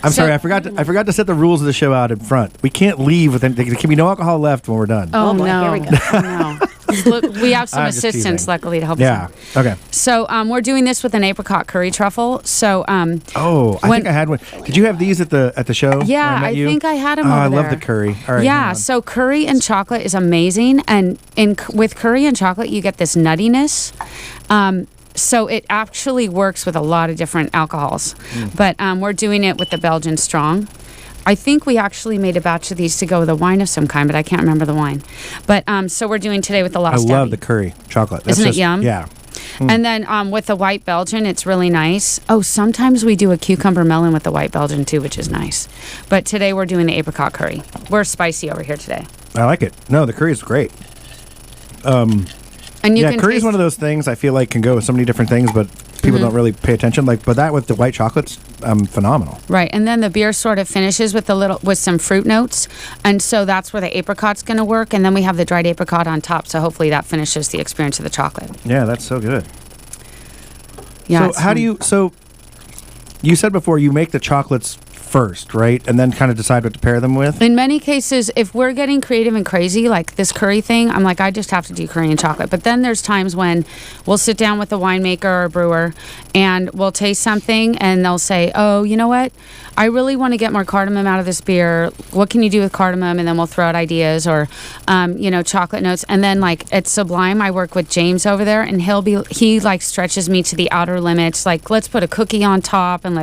I'm sorry, I forgot to set the rules of the show out in front. We can't leave with there can be no alcohol left when we're done.
Oh,
boy,
no.
here we go.
Oh, no. Look, we have some
I'm just
assistants,
teasing.
luckily, to help
Yeah.
us out.
Okay.
So we're doing this with an apricot curry truffle. So
I think I had one. Did you have these at the show?
Yeah,
when I met you?
think I had them
Oh,
over
I love
there.
the curry. All right.
Yeah, so curry and chocolate is amazing, and with curry and chocolate, you get this nuttiness. So it actually works with a lot of different alcohols, but we're doing it with the Belgian strong. I think we actually made a batch of these to go with a wine of some kind, but I can't remember the wine. But so we're doing today with the Lost Abbey.
I love the curry chocolate.
Isn't it yum?
Yeah.
And then with the white Belgian, it's really nice. Oh, sometimes we do a cucumber melon with the white Belgian too, which is nice. But today we're doing the apricot curry. We're spicy over here today.
I like it. No, the curry is great.
And you can
curry is
taste-
one of those things I feel like can go with so many different things, but people don't really pay attention. But that with the white chocolate's phenomenal.
Right, and then the beer sort of finishes with some fruit notes, and so that's where the apricot's going to work. And then we have the dried apricot on top, so hopefully that finishes the experience of the chocolate.
Yeah, that's so good.
Yeah.
So how do you? So you said before you make the chocolates first, right, and then kind of decide what to pair them with.
In many cases, if we're getting creative and crazy, like this curry thing, I'm like, I just have to do curry and chocolate. But then there's times when we'll sit down with a winemaker or a brewer and we'll taste something and they'll say, oh, you know what? I really want to get more cardamom out of this beer. What can you do with cardamom? And then we'll throw out ideas or, chocolate notes. And then like at Sublime, I work with James over there and he like stretches me to the outer limits. Like, let's put a cookie on top and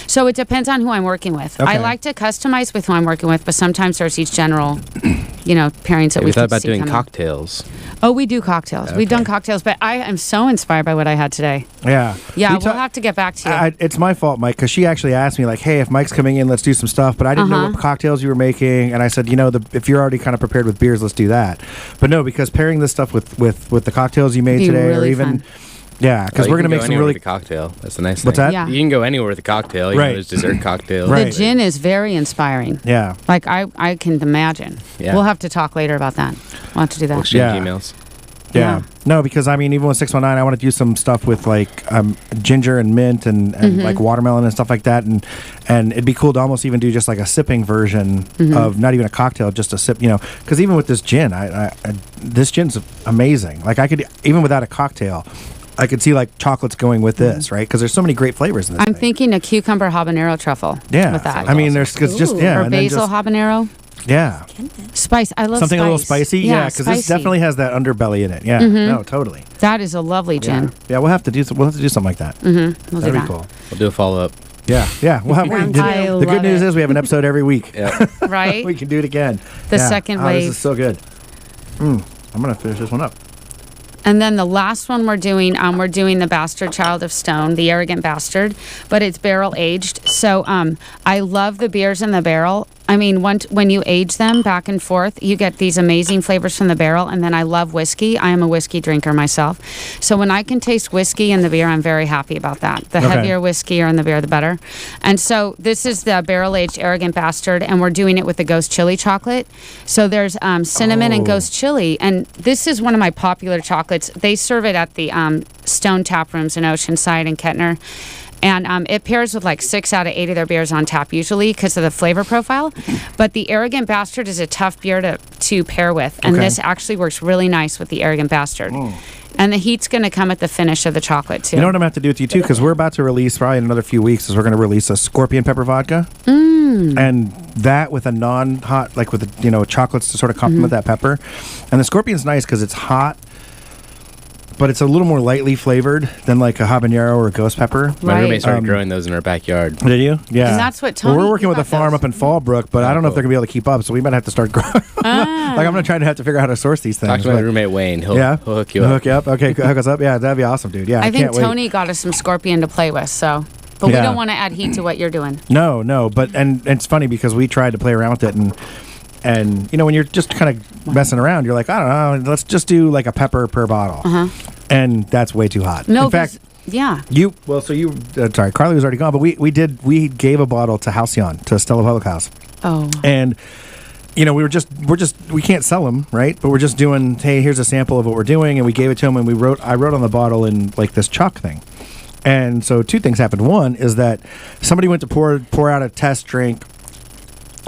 so it depends on who I'm working with.
Okay.
I like to customize with who I'm working with, but sometimes there's these general, pairings that
we
we
thought
can
about
see
doing
coming.
cocktails.
Oh, we do cocktails. We've done cocktails, but I am so inspired by what I had today.
Yeah.
Yeah, we'll have to get back to you.
It's my fault, Mike, because she actually asked me, like, hey, if Mike's coming in, let's do some stuff. But I didn't know what cocktails you were making. And I said, if you're already kind of prepared with beers, let's do that. But no, because pairing this stuff with the cocktails you made today
really
or even...
fun.
Yeah, because we're going to make some really...
with a cocktail. That's the nice thing.
What's that?
Yeah.
You can go anywhere with a cocktail. You know, there's dessert cocktails.
The gin is very inspiring.
Yeah.
Like, I can imagine.
Yeah.
We'll have to talk later about that. We'll have to do that.
We'll exchange emails.
Yeah. No, because even with 619, I want to do some stuff with like ginger and mint and like watermelon and stuff like that. And it'd be cool to almost even do just like a sipping version of not even a cocktail, just a sip, because even with this gin, this gin's amazing. Like I could, even without a cocktail, I could see like chocolates going with this, right? Because there's so many great flavors in this
I'm thinking a cucumber habanero truffle.
Yeah.
With that.
I mean, there's just, yeah.
Or
and then
basil habanero.
Yeah.
Spice. I love
something
spice.
a little spicy. Yeah, because this definitely has that underbelly in it. Yeah. No, totally.
That is a lovely gin.
Yeah, we'll have to do something like that.
We'll
That'd
do
be
that.
cool.
We'll do a follow-up.
Yeah. We'll have, the good news is we have an episode every week.
Right?
We can do it again.
The second wave.
This is so good. I'm going to finish this one up.
And then the last one we're doing the Bastard Child of Stone, the Arrogant Bastard, but it's barrel aged. So I love the beers in the barrel. I mean, when you age them back and forth, you get these amazing flavors from the barrel. And then I love whiskey. I am a whiskey drinker myself. So when I can taste whiskey in the beer, I'm very happy about that. The heavier whiskey or in the beer, the better. And so this is the barrel-aged Arrogant Bastard, and we're doing it with the Ghost Chili chocolate. So there's cinnamon and Ghost Chili. And this is one of my popular chocolates. They serve it at the Stone Tap Rooms in Oceanside and Kettner. And it pairs with like 6 out of 8 of their beers on tap usually because of the flavor profile. But the Arrogant Bastard is a tough beer to pair with. And this actually works really nice with the Arrogant Bastard. And the heat's going to come at the finish of the chocolate too.
You know what I'm going to have to do with you too? Because we're about to release, probably in another few weeks, is we're going to release a scorpion pepper vodka. And that with a non-hot, like with chocolates to sort of complement that pepper. And the scorpion's nice because it's hot, but it's a little more lightly flavored than like a habanero or a ghost pepper.
My roommate started growing those in our backyard.
Did you? Yeah.
And that's what Tony...
Well, we're working with a farm up in Fallbrook, but I don't know if they're going to be able to keep up, so we might have to start growing. Like, I'm going to try to have to figure out how to source these things.
Talk to my roommate Wayne. He'll hook you up.
Hook you up? Okay, hook us up? Yeah, that'd be awesome, dude. Yeah,
I think
can't wait.
Tony got us some scorpion to play with, so... But we don't want to add heat to what you're doing.
No, but and it's funny because we tried to play around with it and when you're just kind of messing around, you're like, I don't know, let's just do like a pepper per bottle. And that's way too hot.
No,
in fact, sorry, Carly was already gone, but we gave a bottle to Halcyon, to Stella Public House.
Oh.
And we can't sell them, right? But we're just doing, hey, here's a sample of what we're doing, and we gave it to them, and I wrote on the bottle in like this Choc thing. And so 2 things happened. One is that somebody went to pour out a test drink,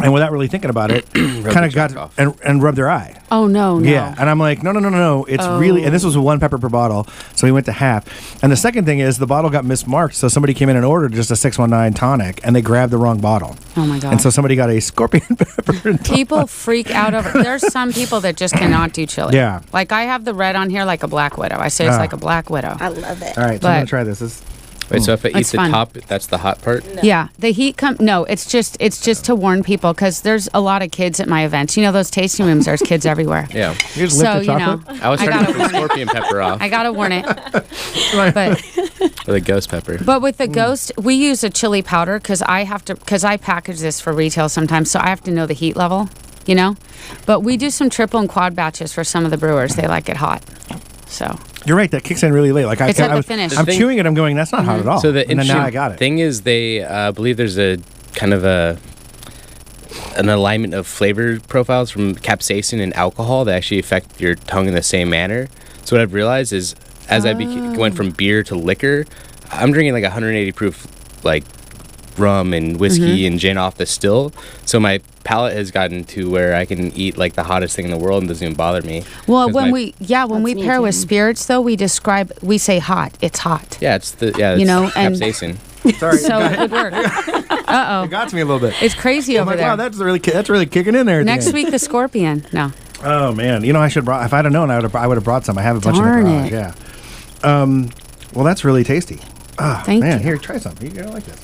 and without really thinking about it, kind of got and rubbed their eye.
Oh, no.
Yeah, and I'm like, no. It's really, and this was 1 pepper per bottle, so we went to half. And the second thing is the bottle got mismarked, so somebody came in and ordered just a 619 tonic, and they grabbed the wrong bottle.
Oh, my God.
And so somebody got a scorpion pepper.
People freak out over... There's some people that just cannot do chili.
Yeah.
Like, I have the red on here like a Black Widow. I say it's like a Black Widow.
I love it.
All right, so I'm going to try this.
Wait, so if I eat
It's
the
fun.
top, that's the hot part?
Yeah, the heat no, it's just to warn people because there's a lot of kids at my events. You know those tasting rooms, there's kids everywhere.
Yeah.
You just
So,
lift the
you know,
chocolate?
I was trying to put the scorpion pepper off.
I gotta warn it. But
Or the ghost pepper.
But with the ghost, we use a chili powder because I package this for retail sometimes, so I have to know the heat level, you know. But we do some triple and quad batches for some of the brewers. They like it hot, so.
You're right. That kicks in really late. Like
It's at the finish.
I'm chewing it. I'm going. That's not hot at all.
So the
and then now
interesting
I got it.
thing is they believe there's a kind of an alignment of flavor profiles from capsaicin and alcohol that actually affect your tongue in the same manner. So what I've realized is as I went from beer to liquor, I'm drinking like 180 proof like rum and whiskey and gin off the still. So my palate has gotten to where I can eat like the hottest thing in the world and it doesn't even bother me.
Well, when we pair with spirits though, we say hot. It's hot.
Yeah, it's
You
it's
know, and-
capsaicin.
Sorry.
So it would work. Uh-oh.
It got to me a little bit.
It's crazy
I'm
over
like,
there.
wow, that's really kicking in there. At the
Next
end.
week, the scorpion. No.
Oh man, you know I should if I'd have known I would have brought some. I have a bunch
Darn
in the garage.
it.
Yeah. Well, that's really tasty.
Thank
man,
you.
Here, try some. You're gonna like this.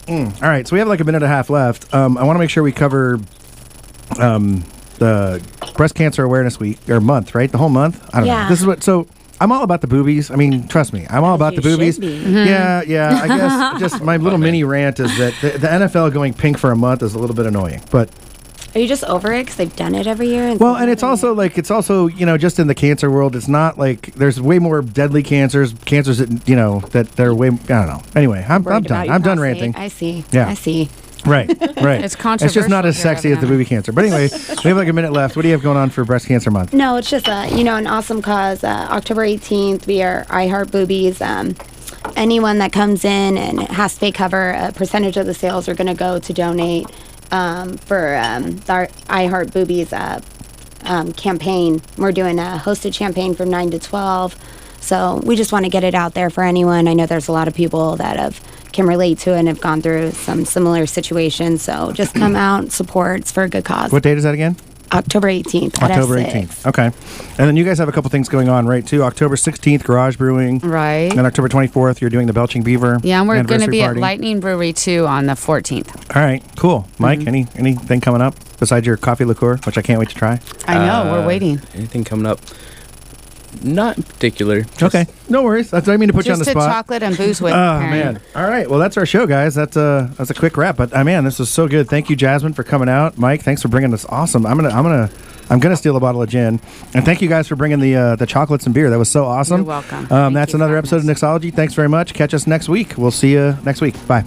All right, so we have like a minute and a half left. I want to make sure we cover the breast cancer awareness week or month, right? The whole month. I don't know.
Yeah.
This is what. So I'm all about the boobies. I mean, trust me, I'm all about the
You
boobies.
should be.
Yeah. I guess just my little mini rant is that the NFL going pink for a month is a little bit annoying, but.
Are you just over it because they've done it every year?
Well, and it's also you know, just in the cancer world, it's not like there's way more deadly cancers that you know that they're way. I don't know. Anyway, I'm
Worried
done.
about
I'm
your
done
prostate.
ranting.
I see.
Yeah.
I see.
Right.
It's
It's just not as
controversial
sexy
here,
as the booby cancer. But anyway, we have like a minute left. What do you have going on for Breast Cancer Month?
No, it's just an awesome cause. October 18th, we are I Heart Boobies. Anyone that comes in and has to pay cover, a percentage of the sales are going to go to donate for our I Heart Boobies campaign. We're doing a hosted champagne from 9 to 12. So we just want to get it out there for anyone. I know there's a lot of people that can relate to it and have gone through some similar situations. So just come out, support. It's for a good cause.
What date is that again?
October 18th. at
October
F6.
18th. Okay. And then you guys have a couple things going on, right, too? October 16th, Garage Brewing.
Right.
And October 24th, you're doing the Belching Beaver.
Yeah, and we're going to
anniversary
be
party.
at Lightning Brewery too on the 14th.
All right, cool. Mike,
Mm-hmm.
anything coming up besides your coffee liqueur, which I can't wait to try?
I know, we're waiting.
Anything coming up? Not in particular.
Okay, no worries. I didn't mean to put you on the
Just
spot.
a chocolate and booze with.
Oh
pairing.
man! All right, well that's our show, guys. That's a quick wrap. But man, this was so good. Thank you, Jasmin, for coming out. Mike, thanks for bringing this awesome. I'm gonna steal a bottle of gin. And thank you guys for bringing the chocolates and beer. That was so awesome.
You're welcome.
That's another episode of Nicksology. Thanks very much. Catch us next week. We'll see you next week. Bye.